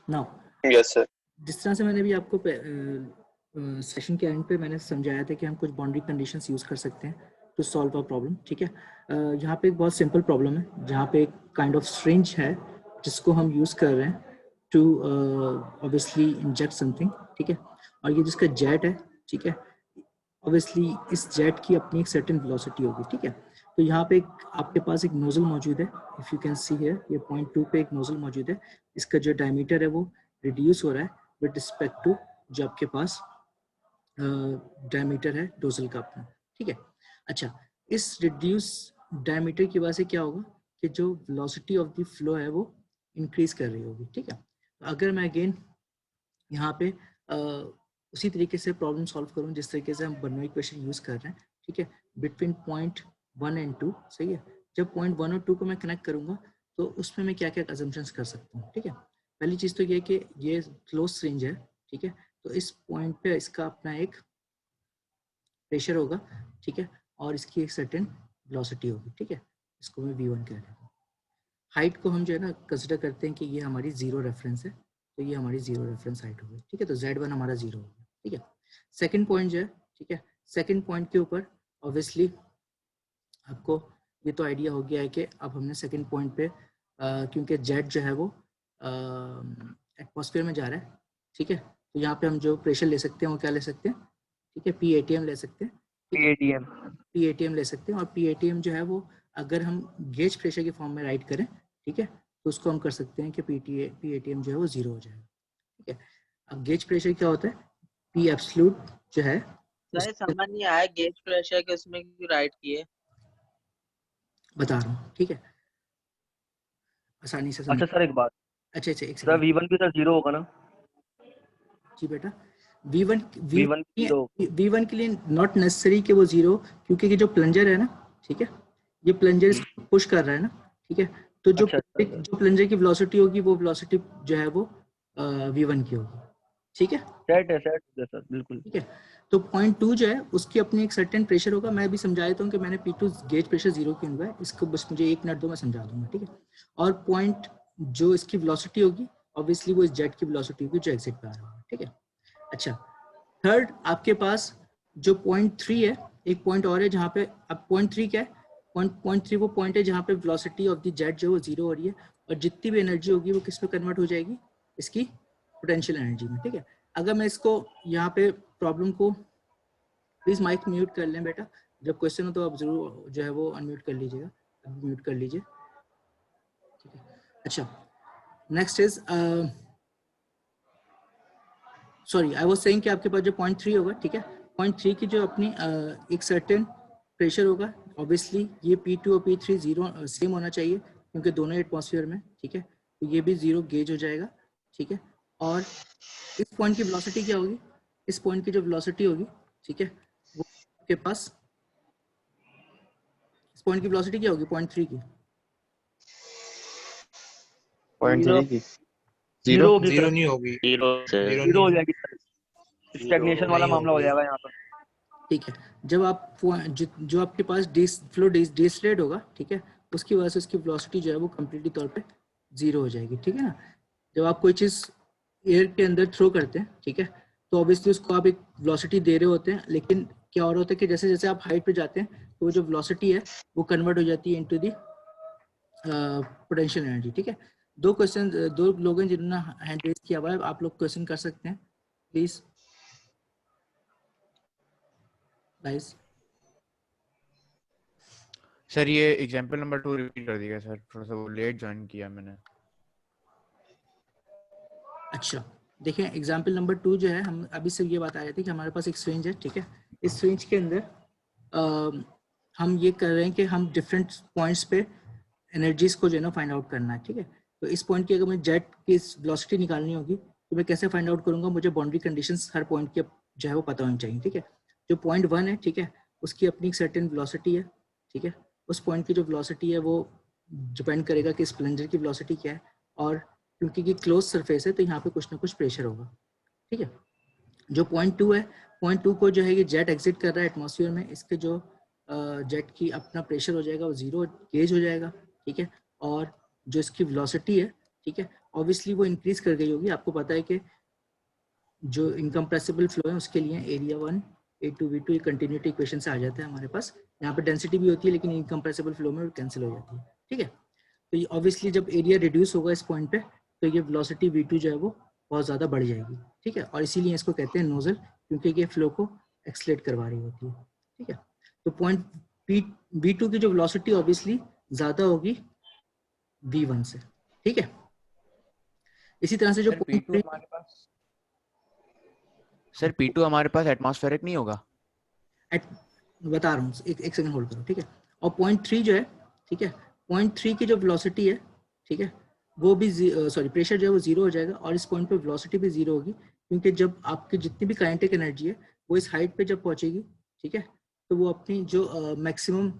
Now yes sir. जिस तरह से मैंने भी आपको सेशन के एंड पे मैंने समझाया था कि हम कुछ बाउंड्री कंडीशंस यूज़ कर सकते हैं टू सॉल्व अ प्रॉब्लम, ठीक है। यहाँ पे एक बहुत सिंपल प्रॉब्लम है जहाँ पे एक काइंड ऑफ सिरिंज है जिसको हम यूज़ कर रहे हैं टू ऑब्वियसली इंजेक्ट समथिंग, ठीक है। और ये जिसका जेट है, ठीक है, ऑब्वियसली इस जेट की अपनी एक सर्टेन वेलोसिटी होगी, ठीक है। तो यहाँ पे एक आपके पास एक नोजल मौजूद है, if you can see here, ये पॉइंट 2 पे एक नोजल मौजूद है। इसका जो डायमीटर है वो रिड्यूस हो रहा है विद रिस्पेक्ट टू जो आपके पास डायमीटर है नोजल का अपना, ठीक है। अच्छा, इस रिड्यूस डायमीटर की वजह से क्या होगा कि जो वेलोसिटी ऑफ द फ्लो है वो इंक्रीज कर रही होगी, ठीक है। अगर मैं अगेन यहाँ पे उसी तरीके से प्रॉब्लम सॉल्व करूँ जिस तरीके से हम बर्नौली इक्वेशन यूज़ कर रहे हैं, ठीक है, बिटवीन पॉइंट 1 एंड 2, सही है। जब पॉइंट 1 और 2 को मैं कनेक्ट करूँगा तो उसमें मैं क्या क्या अजम्पशंस कर सकता हूँ, ठीक है। पहली चीज़ तो ये कि ये क्लोज सिरिंज है, ठीक है, तो इस पॉइंट पे इसका अपना एक प्रेशर होगा, ठीक है, और इसकी एक सर्टेन वेलोसिटी होगी, ठीक है। इसको मैं v1 कह रहा हूँ। हाइट को हम जो है ना कंसिडर करते हैं कि ये हमारी जीरो रेफरेंस है, तो ये हमारी जीरो रेफरेंस हाइट होगी, ठीक है। तो z1 हमारा जीरो होगा, ठीक है। सेकंड पॉइंट जो है, ठीक है, सेकंड पॉइंट के ऊपर ऑब्वियसली आपको ये तो आइडिया हो गया है कि अब हमने सेकंड पॉइंट पे क्योंकि जेट जो है वो एटमॉस्फेयर में जा रहा है, ठीक है, तो यहाँ पे हम जो प्रेशर ले सकते हैं वो क्या ले सकते हैं, ठीक है, PATM ले सकते हैं, PATM ले सकते हैं। और PATM जो है वो अगर हम गेज प्रेशर के फॉर्म में राइट करें, ठीक है, तो उसको हम कर सकते हैं कि PATM जो है वो जीरो हो जाएगा, ठीक है। अब गेज प्रेशर क्या होता है, P एब्सोल्यूट जो है सर समझ नहीं आया गेज प्रेशर के उसमें क्यों राइट किए, बता रहा हूँ, ठीक है, आसानी से समझ। अच्छा सर एक बात, अच्छा एक सर सेकंड। V1 भी तो जीरो होगा ना? जी बेटा, V1 जीरो V1 के लिए नॉट नेसेसरी कि वो जीरो, क्योंकि ये जो प्लंजर है ना, ठीक है, ये प्लंजर इसको पुश कर रहा है ना, ठीक है, तो जो जो प्लंजर की वेलोसिटी होगी वो वेलोसिटी जो है वो V1 की होगी, ठीक है। सेट है सर बिल्कुल, ठीक है। तो पॉइंट 2 जो है उसकी अपनी एक सर्टेन प्रेशर होगा। मैं भी समझा देता हूँ कि मैंने P2 गेज प्रेशर जीरो क्यों हुआ है, इसको बस मुझे 1 मिनट दो, मैं समझा दूंगा, ठीक है। और पॉइंट जो इसकी वेलोसिटी होगी ऑब्वियसली वो इस जेट की वेलोसिटी होगी जो एग्जिट पे आ रहा है, ठीक है। अच्छा, थर्ड आपके पास जो पॉइंट 3 है, एक पॉइंट और है जहाँ पे, अब पॉइंट 3 क्या है, पॉइंट 3 वो पॉइंट है जहाँ पे वेलोसिटी ऑफ द जेट जो है वो जीरो हो रही है और जितनी भी एनर्जी होगी वो किस में कन्वर्ट हो जाएगी, इसकी पोटेंशियल एनर्जी में, ठीक है। अगर मैं इसको यहाँ पे प्रॉब्लम को, प्लीज माइक म्यूट कर लें बेटा, जब क्वेश्चन हो तो आप जरूर जो है वो अनम्यूट कर लीजिएगा, म्यूट कर लीजिए, ठीक है। अच्छा, next is sorry I was saying कि आपके पास जो पॉइंट 3 होगा, ठीक है, पॉइंट 3 की जो अपनी एक सर्टेन प्रेशर होगा, ऑब्वियसली ये P2 और P3 जीरो सेम होना चाहिए क्योंकि दोनों एटमॉस्फेयर में, ठीक है, तो ये भी जीरो गेज हो जाएगा, ठीक है। और इस पॉइंट की वेलोसिटी क्या होगी, इस पॉइंट की जो वेलोसिटी होगी, ठीक है, वो आपके पास इस पॉइंट की वेलोसिटी क्या होगी, पॉइंट 3 की, जीरो नहीं होगी, जीरो हो जाएगी सर, स्टैग्नेशन वाला मामला हो जाएगा यहाँ पर, ठीक है। जब आप जो आपके पास फ्लो डिसलेट होगा, ठीक है, उसकी वजह से उसकी वेलोसिटी जो है वो कम्प्लीटली तौर पे जीरो हो जाएगी, ठीक है ना। जब आप कोई चीज़ एयर के अंदर थ्रो करते हैं, ठीक है, तो ऑब्वियसली उसको आप एक वेलोसिटी दे रहे होते हैं, लेकिन क्या हो रहा होता है कि जैसे जैसे आप हाइट पे जाते हैं तो वो जो वेलोसिटी है वो कन्वर्ट हो जाती है इनटू दी पोटेंशियल एनर्जी, ठीक है। दो क्वेश्चन, दो लोग हैं जिन्होंने हैंड रेज किया हुआ है, आप लोग क्वेश्चन कर सकते हैं प्लीज गाइस। सर ये एग्जांपल नंबर 2 रिपीट कर दीजिएगा सर, थोड़ा सा वो लेट ज्वाइन किया मैंने। अच्छा, देखिए एग्जाम्पल नंबर 2 जो है, हम अभी से ये बात आ रही थी कि हमारे पास एक सिरिंज है, ठीक है, इस सिरिंज के अंदर हम ये कर रहे हैं कि हम डिफरेंट पॉइंट्स पे एनर्जीज को जो है ना फाइंड आउट करना है, ठीक है। तो इस पॉइंट की अगर मुझे जेट की वेलोसिटी निकालनी होगी तो मैं कैसे फाइंड आउट करूंगा, मुझे बाउंड्री कंडीशंस हर पॉइंट के जो है वो पता होनी चाहिए, ठीक है। जो पॉइंट 1 है, ठीक है, उसकी अपनी एक सर्टेन वेलोसिटी है, ठीक है, उस पॉइंट की जो वेलोसिटी है वो डिपेंड करेगा कि स्प्लेंजर की वेलोसिटी क्या है, और क्योंकि ये क्लोज सरफेस है तो यहाँ पे कुछ ना कुछ प्रेशर होगा, ठीक है। जो पॉइंट 2 है, पॉइंट 2 को जो है ये जेट एग्जिट कर रहा है एटमॉस्फेयर में, इसके जो जेट की अपना प्रेशर हो जाएगा वो जीरो गेज हो जाएगा, ठीक है, और जो इसकी वेलोसिटी है, ठीक है, ऑब्वियसली वो इंक्रीज कर गई होगी। आपको पता है कि जो इनकम्प्रेसिबल फ्लो है उसके लिए area 1 A2 V2 continuity equation से आ जाता है हमारे पास। यहाँ पे डेंसिटी भी होती है लेकिन इनकम्प्रेसिबल फ्लो में कैंसिल हो जाती है, ठीक है। तो ये ऑब्वियसली जब एरिया रिड्यूस होगा इस पॉइंट पे तो ये वेलोसिटी V2 जो है वो बहुत ज़्यादा बढ़ जाएगी, ठीक है। और इसीलिए इसको कहते हैं नोजल, क्योंकि ये फ्लो को एक्सलेट करवा रही होती है, ठीक है। तो पॉइंट V2 की जो वेलोसिटी ऑब्वियसली ज़्यादा होगी V1 से, ठीक है। इसी तरह से जो सर पॉइंट P2 हमारे पास, सर P2 हमारे पास एटमॉस्फेरिक नहीं होगा? बता रहा हूँ, एक सेकंड होल्ड करो, ठीक है। और पॉइंट 3 जो है, ठीक है, पॉइंट 3 की जो वेलोसिटी है, ठीक है, वो भी सॉरी प्रेशर जो है वो जीरो हो जाएगा और इस पॉइंट पे वेलोसिटी भी जीरो होगी, क्योंकि जब आपकी जितनी भी काइनेटिक एनर्जी है वो इस हाइट पे जब पहुंचेगी, ठीक है, तो वो अपनी जो मैक्सिमम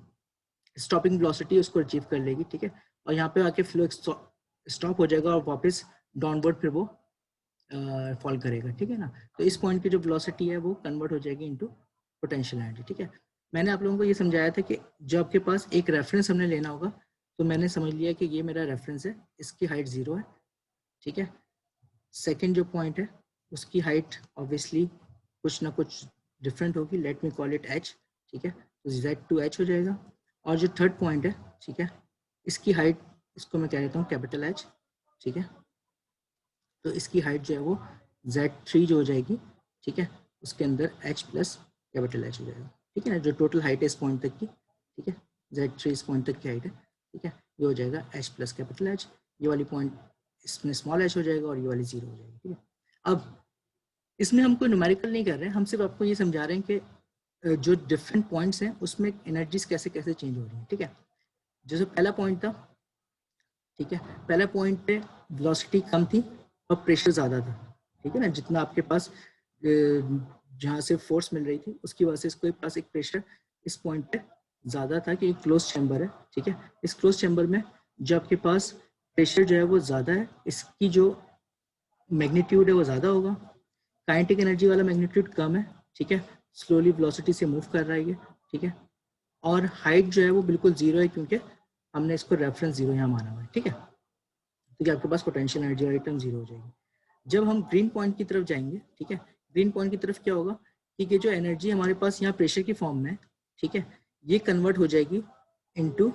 स्टॉपिंग वेलोसिटी है उसको अचीव कर लेगी, ठीक है। और यहाँ पे आके फ्लो स्टॉप हो जाएगा और वापस डाउनवर्ड फिर वो फॉल करेगा, ठीक है ना। तो इस पॉइंट की जो वेलोसिटी है वो कन्वर्ट हो जाएगी इनटू पोटेंशियल एनर्जी, ठीक है। मैंने आप लोगों को ये समझाया था कि जो आपके पास एक रेफरेंस हमने लेना होगा, तो मैंने समझ लिया कि ये मेरा रेफरेंस है, इसकी हाइट 0 है, ठीक है। सेकंड जो पॉइंट है उसकी हाइट ऑब्वियसली कुछ ना कुछ डिफरेंट होगी, let me call it h, ठीक है। तो Z2h हो जाएगा। और जो थर्ड पॉइंट है, ठीक है, इसकी हाइट, इसको मैं कह देता हूँ कैपिटल H, ठीक है। तो इसकी हाइट जो है वो Z3 जो हो जाएगी, ठीक है, उसके अंदर H प्लस कैपिटल H हो जाएगा, ठीक है ना। जो टोटल हाइट है इस पॉइंट तक की, ठीक है, Z3 इस पॉइंट तक की हाइट है, ठीक है, ये हो जाएगा H प्लस कैपिटल H। ये वाली पॉइंट इसमें स्मॉल h हो जाएगा और ये वाली 0 हो जाएगी, ठीक है। अब इसमें हम कोई न्यूमेरिकल नहीं कर रहे हैं, हम सिर्फ आपको ये समझा रहे हैं कि जो डिफरेंट पॉइंट्स हैं उसमें एनर्जीज कैसे कैसे चेंज हो रही हैं, ठीक है। जैसे पहला पॉइंट था, ठीक है, पहले पॉइंट पे वेलोसिटी कम थी और प्रेशर ज़्यादा था, ठीक है ना। जितना आपके पास जहाँ से फोर्स मिल रही थी उसकी वजह से इसके पास एक प्रेशर इस पॉइंट पे ज़्यादा था कि एक क्लोज चैम्बर है, ठीक है। इस क्लोज चैम्बर में जो आपके पास प्रेशर जो है वो ज़्यादा है, इसकी जो मैग्नीट्यूड है वो ज़्यादा होगा, काइनेटिक एनर्जी वाला मैग्नीट्यूड कम है, ठीक है, स्लोली वेलोसिटी से मूव कर रहा है ये, ठीक है। और हाइट जो है वो बिल्कुल 0 है क्योंकि हमने इसको रेफरेंस 0 यहाँ माना हुआ है, ठीक है। तो आपके पास पोटेंशियल एनर्जी वाली टर्म 0 हो जाएगी। जब हम ग्रीन पॉइंट की तरफ जाएंगे, ठीक है, ग्रीन पॉइंट की तरफ क्या होगा कि ये जो एनर्जी हमारे पास यहाँ प्रेशर की फॉर्म में, ठीक है, ये कन्वर्ट हो जाएगी इनटू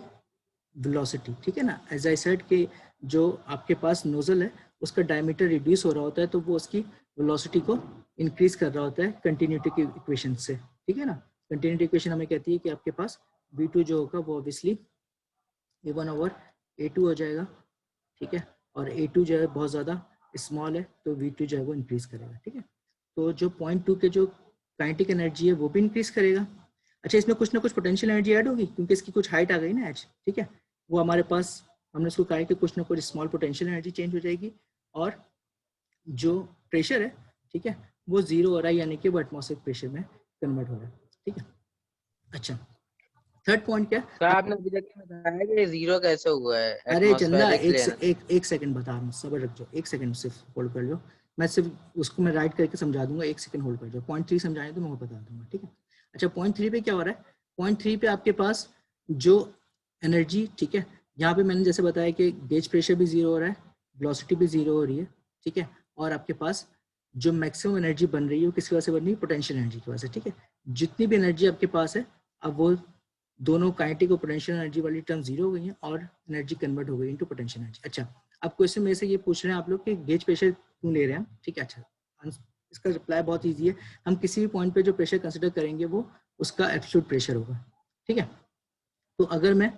वेलोसिटी, ठीक है ना। एज आई सेड कि जो आपके पास नोजल है उसका डायमीटर रिड्यूस हो रहा होता है तो वो उसकी वेलोसिटी को इंक्रीज कर रहा होता है कंटिन्यूटी की इक्वेशन से, ठीक है ना। कंटिन्यूटी इक्वेशन हमें कहती है कि आपके पास V2 जो होगा वो ऑब्वियसली A1/A2 हो जाएगा, ठीक है। और A2 जो है बहुत ज़्यादा स्मॉल है तो V2 जो है वो इंक्रीज करेगा, ठीक है। तो जो पॉइंट 2 के जो काइनेटिक एनर्जी है वो भी इंक्रीज करेगा। अच्छा, इसमें कुछ ना कुछ पोटेंशियल एनर्जी ऐड होगी क्योंकि इसकी कुछ हाइट आ गई ना h, ठीक है। वो हमारे पास हमने उसको कहा कि कुछ ना कुछ स्मॉल पोटेंशियल एनर्जी चेंज हो जाएगी और जो प्रेशर है, ठीक है, वो 0 हो रहा है, यानी कि वो एटमॉस्फेरिक प्रेशर में कन्वर्ट हो रहा है, ठीक है। अच्छा, थर्ड पॉइंट क्या सर है? आपने अभी तक बताया कि 0 कैसे हुआ है अरे चंदा, एटमॉस्फेरिक लेयर? एक सेकंड बता रहा हूँ, सब्र रख जाओ, एक सेकंड सिर्फ होल्ड कर लो। मैं सिर्फ उसको मैं राइट करके समझा दूंगा, एक सेकंड होल्ड कर जाओ। पॉइंट 3 समझाएं तो मैं वो बता दूंगा, ठीक है। अच्छा, पॉइंट 3 पे क्या हो रहा है? पॉइंट 3 पे आपके पास जो एनर्जी, ठीक है, यहाँ पे मैंने जैसे बताया कि गेज प्रेशर भी 0 हो रहा है, वेलोसिटी भी 0 हो रही है, ठीक है। और आपके पास जो मैक्सिमम एनर्जी बन रही है वो किसकी वजह से बन रही है? पोटेंशियल एनर्जी की वजह से, ठीक है। जितनी भी एनर्जी आपके पास है, अब वो दोनों काइनेटिक और पोटेंशियल एनर्जी वाली टर्म 0 हो गई हैं और एनर्जी कन्वर्ट हो गई इनटू पोटेंशियल एनर्जी। अच्छा, अब क्वेश्चन में से ये पूछ रहे हैं आप लोग कि गेज प्रेशर क्यों ले रहे हैं, ठीक है। अच्छा, इसका रिप्लाई बहुत ईजी है, हम किसी भी पॉइंट पे जो प्रेशर कंसिडर करेंगे वो उसका एब्सोल्यूट प्रेशर होगा, ठीक है। तो अगर मैं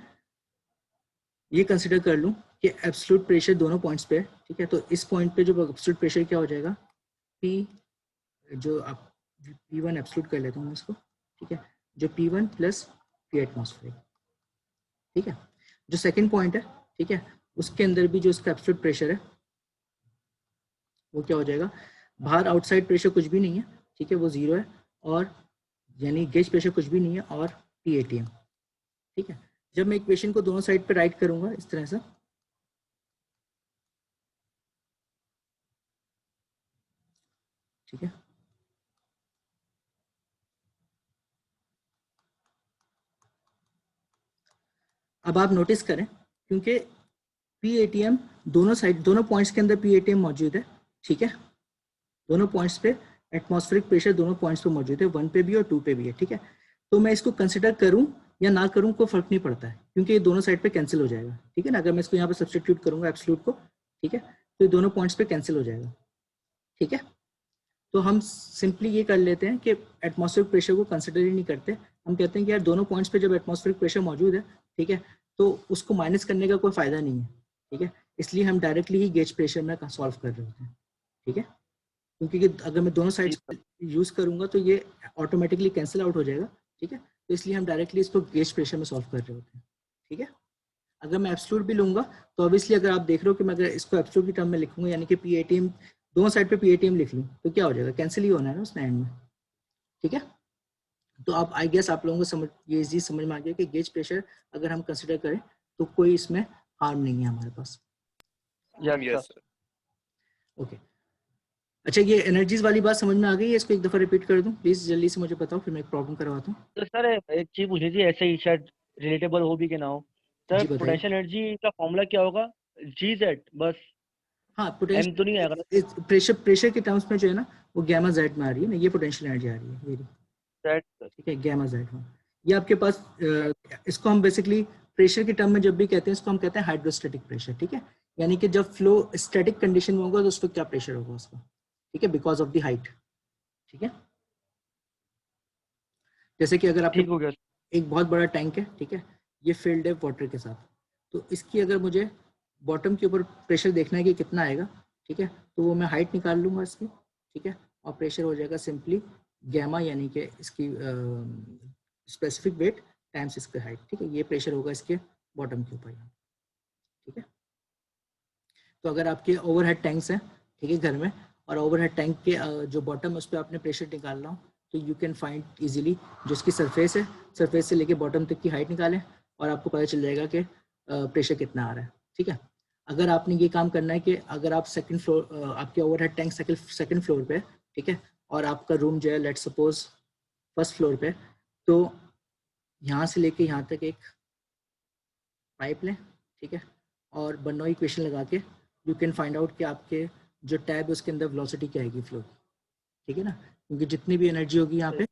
ये कंसिडर कर लूँ कि एब्सोल्यूट प्रेशर दोनों पॉइंट्स पे है, ठीक है, तो इस पॉइंट पे जो एब्सोल्यूट प्रेशर क्या हो जाएगा, P, जो आप P1 एब्सोल्यूट कर लेता हूँ इसको, ठीक है, जो P1 प्लस P एटमॉस्फेरिक, ठीक है। जो सेकंड पॉइंट है, ठीक है, उसके अंदर भी जो इसका एब्सोल्यूट प्रेशर है वो क्या हो जाएगा, बाहर आउटसाइड प्रेशर कुछ भी नहीं है, ठीक है, वो 0 है, और यानी गेज प्रेशर कुछ भी नहीं है, और PATM, ठीक है। जब मैं इक्वेशन को दोनों साइड पे राइट करूंगा इस तरह से, ठीक है, अब आप नोटिस करें क्योंकि PATM दोनों पॉइंट्स के अंदर PATM मौजूद है, ठीक है, दोनों पॉइंट्स पे एटमॉस्फेरिक प्रेशर दोनों पॉइंट्स पे मौजूद है, 1 पे भी और 2 पे भी है, ठीक है। तो मैं इसको कंसिडर करूं या ना करूं कोई फर्क नहीं पड़ता है, क्योंकि ये दोनों साइड पे कैंसिल हो जाएगा, ठीक है ना। अगर मैं इसको यहाँ पे सब्स्टिट्यूट करूंगा एब्सोल्यूट को, ठीक है, तो ये दोनों पॉइंट्स पे कैंसिल हो जाएगा, ठीक है। तो हम सिंपली ये कर लेते हैं कि एटमॉस्फेरिक प्रेशर को कंसिडर ही नहीं करते, हम कहते हैं कि यार दोनों पॉइंट्स पे जब एटमॉस्फेरिक प्रेशर मौजूद है, ठीक है, तो उसको माइनस करने का कोई फायदा नहीं है, ठीक है, इसलिए हम डायरेक्टली ही गेज प्रेशर में सॉल्व कर रहे होते हैं, ठीक है, क्योंकि अगर मैं दोनों साइड्स यूज करूंगा तो ये ऑटोमेटिकली कैंसिल आउट हो जाएगा, ठीक है, तो इसलिए हम डायरेक्टली इसको गेज प्रेशर में सॉल्व कर रहे होते हैं, ठीक है। अगर मैं एब्सोल्यूट भी लूंगा तो ऑब्वियसली अगर आप देख रहे हो कि मैं अगर इसको एब्सोल्यूट की टर्म में लिखूंगा, यानी कि PATM दोनों साइड पे PATM लिख लूं, तो क्या हो जाएगा, कैंसिल ही होना है ना उसमें एंड में, ठीक है। तो आप आई गेस आप लोगों को समझ ये चीज समझ में आ गया कि गेज प्रेशर अगर हम कंसिडर करें तो कोई इसमें हार्म नहीं है हमारे पास। Yes sir. ओके, अच्छा ये एनर्जीज वाली बात समझ में आ गई है, इसको एक दफा रिपीट कर दूं प्लीज, जल्दी से मुझे बताओ, फिर मैं एक प्रॉब्लम करवाता हूँ। तो सर एक चीज पूछनी थी, ऐसे ही शायद रिलेटेबल हो भी कि ना हो सर, जी बताइए। पोटेंशियल एनर्जी का फॉर्मूला क्या होगा? GZ बस, हाँ, M तो नहीं आएगा ना? प्रेशर के टर्म्स में जो है ना वो गैमा जेड में आ रही है ना, ये पोटेंशियल एनर्जी आ रही है मेरी, Z ठीक है, गैमा जेड में। ये आपके पास इसको हम बेसिकली प्रेशर के टर्म में जब भी कहते हैं इसको हम कहते हैं हाइड्रोस्टैटिक प्रेशर, ठीक है, यानी कि जब फ्लो स्टैटिक कंडीशन में होगा तो उस पर क्या प्रेशर होगा उसका, ठीक है, बिकॉज ऑफ द हाइट, ठीक है। जैसे कि अगर ठीक हो आपके गया। एक बहुत बड़ा टैंक है, ठीक है, ये फिल्ड है वाटर के साथ, तो इसकी अगर मुझे बॉटम के ऊपर प्रेशर देखना है कि कितना आएगा, ठीक है, तो वो मैं हाइट निकाल लूंगा इसकी, ठीक है, और प्रेशर हो जाएगा सिंपली गैमा, यानी कि इसकी स्पेसिफिक वेट टाइम्स इसका हाइट, ठीक है, ये प्रेशर होगा इसके बॉटम के ऊपर, ठीक है। तो अगर आपके ओवरहेड टैंक्स हैं, ठीक है, घर में, और ओवरहेड टैंक के जो बॉटम है उस पर आपने प्रेशर निकालना हो तो यू कैन फाइंड इजीली जो इसकी सरफेस है, सरफेस से लेके बॉटम तक की हाइट निकालें और आपको पता चल जाएगा कि प्रेशर कितना आ रहा है, ठीक है। अगर आपने ये काम करना है कि अगर आप सेकंड फ्लोर, आपके ओवरहेड टैंक सेकंड फ्लोर पे, ठीक है, और आपका रूम जो है लेट सपोज फर्स्ट फ्लोर पे, तो यहाँ से लेके यहाँ तक एक पाइप लें, ठीक है, और बर्नौली इक्वेशन लगा के यू कैन फाइंड आउट कि आपके जो टैब है उसके अंदर वेलोसिटी क्या आएगी फ्लो, ठीक है ना, क्योंकि जितनी भी एनर्जी होगी यहाँ पे,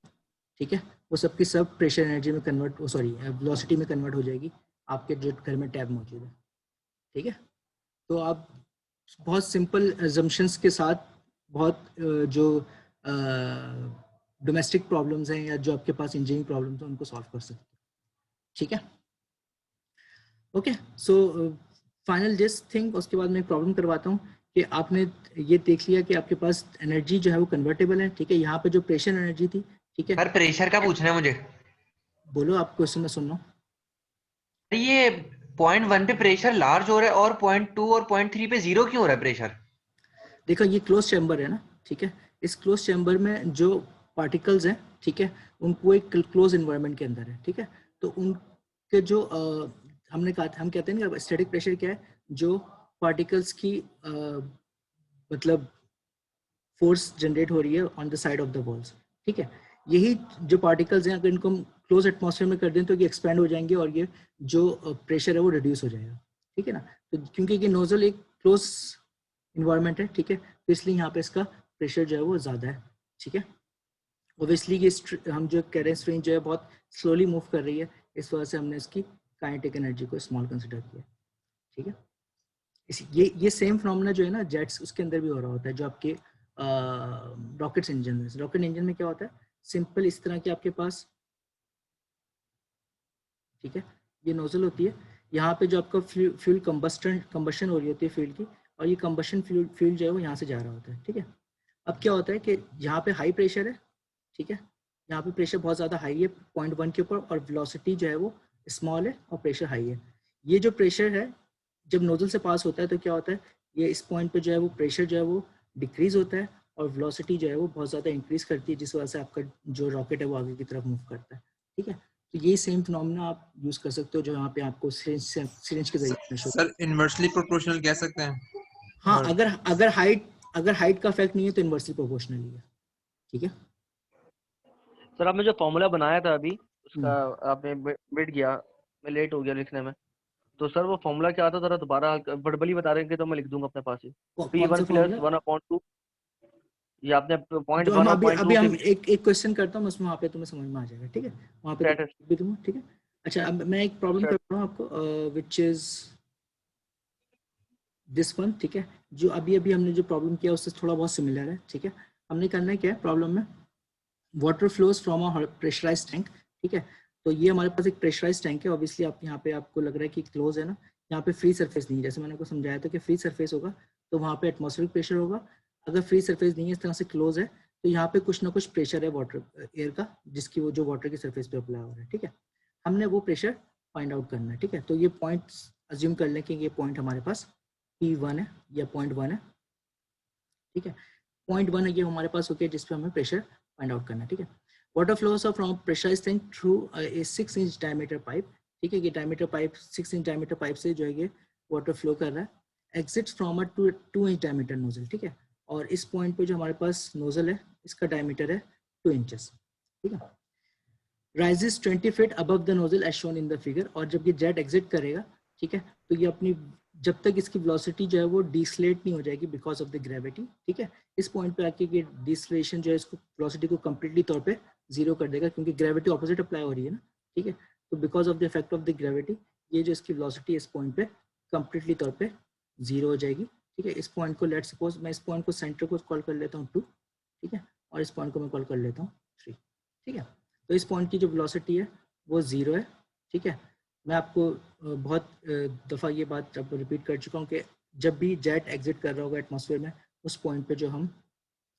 ठीक है, वो सबकी सब प्रेशर एनर्जी में कन्वर्ट, सॉरी वेलोसिटी में कन्वर्ट हो जाएगी आपके जो घर में टैब मौजूद है, ठीक है। तो आप बहुत सिंपल अजम्पशंस के साथ बहुत जो डोमेस्टिक प्रॉब्लम्स हैं या जो आपके पास इंजीनियरिंग प्रॉब्लम्स हैं उनको सॉल्व कर सकते हैं, ठीक है। Okay, so final just thing, उसके बाद मैं एक प्रॉब्लम करवाता हूँ कि आपने ये देख लिया कि आपके पास एनर्जी जो है वो कन्वर्टेबल है, ठीक है, यहाँ पे जो प्रेशर एनर्जी थी, ठीक है। सर प्रेशर का पूछना है मुझे। बोलो, आप क्वेश्चन में सुन रहा हूँ। ये 0.1 पे प्रेशर लार्ज हो रहा है और 0.2 और 0.3 पे 0 क्यों हो रहा है प्रेशर? देखो ये क्लोज चैम्बर है ना, ठीक है, इस क्लोज चैम्बर में जो पार्टिकल्स हैं, ठीक है, उनको एक क्लोज एनवायरनमेंट के अंदर है, ठीक है, तो उनके जो हमने कहा, हम कहते हैं ना स्टैटिक प्रेशर क्या है, जो पार्टिकल्स की मतलब फोर्स जनरेट हो रही है on the side of the walls, ठीक है, यही जो पार्टिकल्स हैं अगर इनको हम क्लोज एटमॉस्फेयर में कर दें तो ये एक्सपैंड हो जाएंगे और ये जो प्रेशर है वो रिड्यूस हो जाएगा, ठीक है ना। तो क्योंकि ये नोजल एक क्लोज इन्वायरमेंट है, ठीक है, तो इसलिए यहाँ पे इसका प्रेशर जो है वो ज़्यादा है, ठीक है। ओबियसली ये हम जो कह रहे हैं स्ट्रिंग जो है बहुत स्लोली मूव कर रही है, इस वजह से हमने इसकी काइनेटिक एनर्जी को स्मॉल कंसिडर किया, ठीक है। ये सेम फिनोमेना जो है ना जेट्स, उसके अंदर भी हो रहा होता है, जो आपके रॉकेट इंजन में क्या होता है, सिंपल इस तरह के आपके पास, ठीक है, ये नोजल होती है, यहाँ पे जो आपका फ्यूल कंबशन हो रही होती है फ्यूल की, और ये कंबशन फ्यूल जो है वो यहाँ से जा रहा होता है, ठीक है। अब क्या होता है कि यहाँ पे हाई प्रेशर है, ठीक है, यहाँ पे प्रेशर बहुत ज़्यादा हाई है 0.1 के ऊपर, और वेलोसिटी जो है वो स्मॉल है और प्रेशर हाई है। ये जो प्रेशर है जब नोजल से पास होता है तो क्या होता है, ये इस पॉइंट पे जो है वो प्रेशर जो है वो डिक्रीज होता है और वेलोसिटी जो है वो बहुत ज़्यादा इंक्रीज करती है, जिस वजह से आपका जो रॉकेट है वो आगे की तरफ मूव करता है, ठीक है। तो ये सेम फिनोमेना आप यूज कर सकते हो जो यहाँ पे आपको सिरिंज के जरिए सर इनवर्सली प्रोपोर्शनल कह सकते हैं। हाँ, अगर हाइट का इफेक्ट नहीं है तो इनवर्सली प्रोपोर्शनली है, ठीक है। सर आपने जो फॉर्मूला बनाया था अभी उसका आपने मिट गया, मैं लेट हो गया लिखने में, तो सर वो फॉर्मूला क्या आता जरा दोबारा वर्बली बता रहे हैं कि तो मैं लिख दूंगा अपने पास ही। कौन सा P1 प्लस फॉर्मूला 1/2 ये आपने पॉइंट जो 1 हम और अभी पॉइंट अभी 2 के हम बीच एक क्वेश्चन करता हूँ, उसमें वहाँ पे तुम्हें समझ में आ जाएगा, ठीक है? वहाँ पे Status. भी दूंगा, ठीक है? अच्छा, अब मैं एक प्रॉब्लम कर रहा हूँ आपको, विच इज दिस वन, ठीक है? जो अभी अभी हमने जो प्रॉब्लम किया उससे थोड़ा बहुत सिमिलर है, ठीक है? हमने करना है क्या है प्रॉब्लम में, water flows from a pressurise tank, ठीक है? तो ये हमारे पास एक प्रेशराइज टैंक है, ऑब्वियसली आप यहाँ पे आपको लग रहा है कि क्लोज है ना, यहाँ पे फ्री सरफेस नहीं है, जैसे मैंने आपको समझाया था कि फ्री सरफेस होगा तो वहाँ पे एटमॉस्फेरिक प्रेशर होगा। अगर फ्री सरफेस नहीं है, इस तरह से क्लोज है, तो यहाँ पे कुछ ना कुछ प्रेशर है वाटर एयर का, जिसकी वो जो वाटर की सरफेस पे अप्लाई हो रहा है, ठीक है? हमने वो प्रेशर फाइंड आउट करना है, ठीक है? तो ये पॉइंट अज्यूम कर लें कि ये पॉइंट हमारे पास P1 है या पॉइंट 1 है, ठीक है? पॉइंट 1 है ये हमारे पास, ओके, जिस पे हमें प्रेशर फाइंड आउट करना है, ठीक है? Water flows from pressurised tank through a 6 inch diameter pipe, ठीक है? ये diameter pipe 6 inch diameter pipe से जो है ये वाटर फ्लो कर रहा है, exits from a 2 inch diameter nozzle, ठीक है? और इस पॉइंट पे जो हमारे पास नोजल है इसका डायमीटर है 2 इंचेस, ठीक है? Rises 20 feet above the nozzle as shown in the figure, और जब ये जेट एग्जिट करेगा, ठीक है, तो ये अपनी जब तक इसकी वेलोसिटी जो है वो डिसलेट नहीं हो जाएगी बिकॉज ऑफ द ग्रेविटी, ठीक है? इस पॉइंट पे आके ये डिसलेशन जो है इसको वेलोसिटी को कंप्लीटली तौर पे जीरो कर देगा, क्योंकि ग्रेविटी ऑपोजिट अप्लाई हो रही है ना, ठीक है? तो because of the effect of the gravity ये जो इसकी वेलोसिटी इस पॉइंट पे कंप्लीटली तौर पे जीरो हो जाएगी, ठीक है? इस पॉइंट को लेट सपोज मैं इस पॉइंट को सेंटर को कॉल कर लेता हूँ 2, ठीक है? और इस पॉइंट को मैं कॉल कर लेता हूँ 3, ठीक है? तो इस पॉइंट की जो वेलोसिटी है वो जीरो है, ठीक है? मैं आपको बहुत दफ़ा ये बात अब रिपीट कर चुका हूँ कि जब भी जेट एग्जिट कर रहा होगा एटमॉस्फेयर में, उस पॉइंट पे जो हम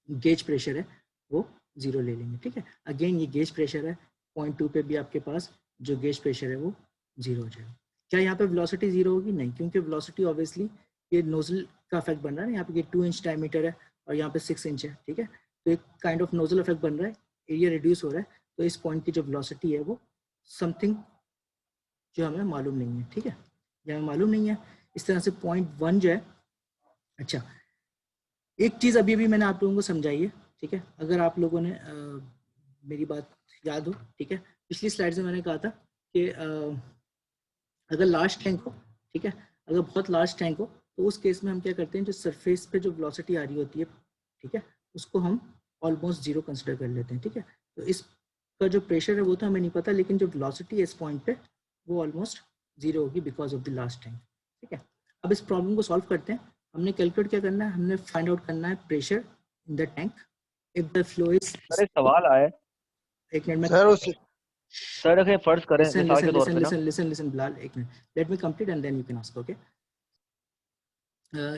गेज प्रेशर है वो जीरो ले लेंगे, ठीक है? अगेन ये गेज प्रेशर है, पॉइंट 2 पे भी आपके पास जो गेज प्रेशर है वो जीरो हो जाएगा। क्या यहाँ पे वेलोसिटी जीरो होगी? नहीं, क्योंकि वेलोसिटी ऑब्वियसली ये नोजल का इफेक्ट बन रहा है ना, यहाँ पे ये 2 इंच डायमीटर है और यहाँ पे 6 इंच है, ठीक है? तो एक काइंड ऑफ नोजल इफेक्ट बन रहा है, एरिया रिड्यूस हो रहा है, तो इस पॉइंट की जो वेलोसिटी है वो समथिंग जो हमें मालूम नहीं है, ठीक है? जो हमें मालूम नहीं है, इस तरह से पॉइंट 1 जो है। अच्छा, एक चीज़ अभी भी मैंने आप लोगों को समझाई है, ठीक है? अगर आप लोगों ने मेरी बात याद हो, ठीक है? पिछली स्लाइड में मैंने कहा था कि अगर लार्ज टैंक हो, ठीक है, अगर बहुत लार्ज टैंक हो तो उस केस में हम क्या करते हैं, जो सरफेस पे जो वेलोसिटी आ रही होती है, ठीक है, उसको हम ऑलमोस्ट जीरो कंसिडर कर लेते हैं, ठीक है? तो इसका जो प्रेशर है वो तो हमें नहीं पता, लेकिन जो वेलोसिटी है इस पॉइंट पे वो ऑलमोस्ट जीरो होगी because of the large tank, ठीक है? अब इस प्रॉब्लम को सॉल्व करते हैं। हमने कैलकुलेट क्या करना है, हमने फाइंड आउट करना है pressure in the tank if the flow is. Sir एक सवाल आया एक मिनट में सर, अगर फर्ज करें मिसाल के तौर पे ना, listen बिलाल, एक minute, let me complete and then you can ask, okay?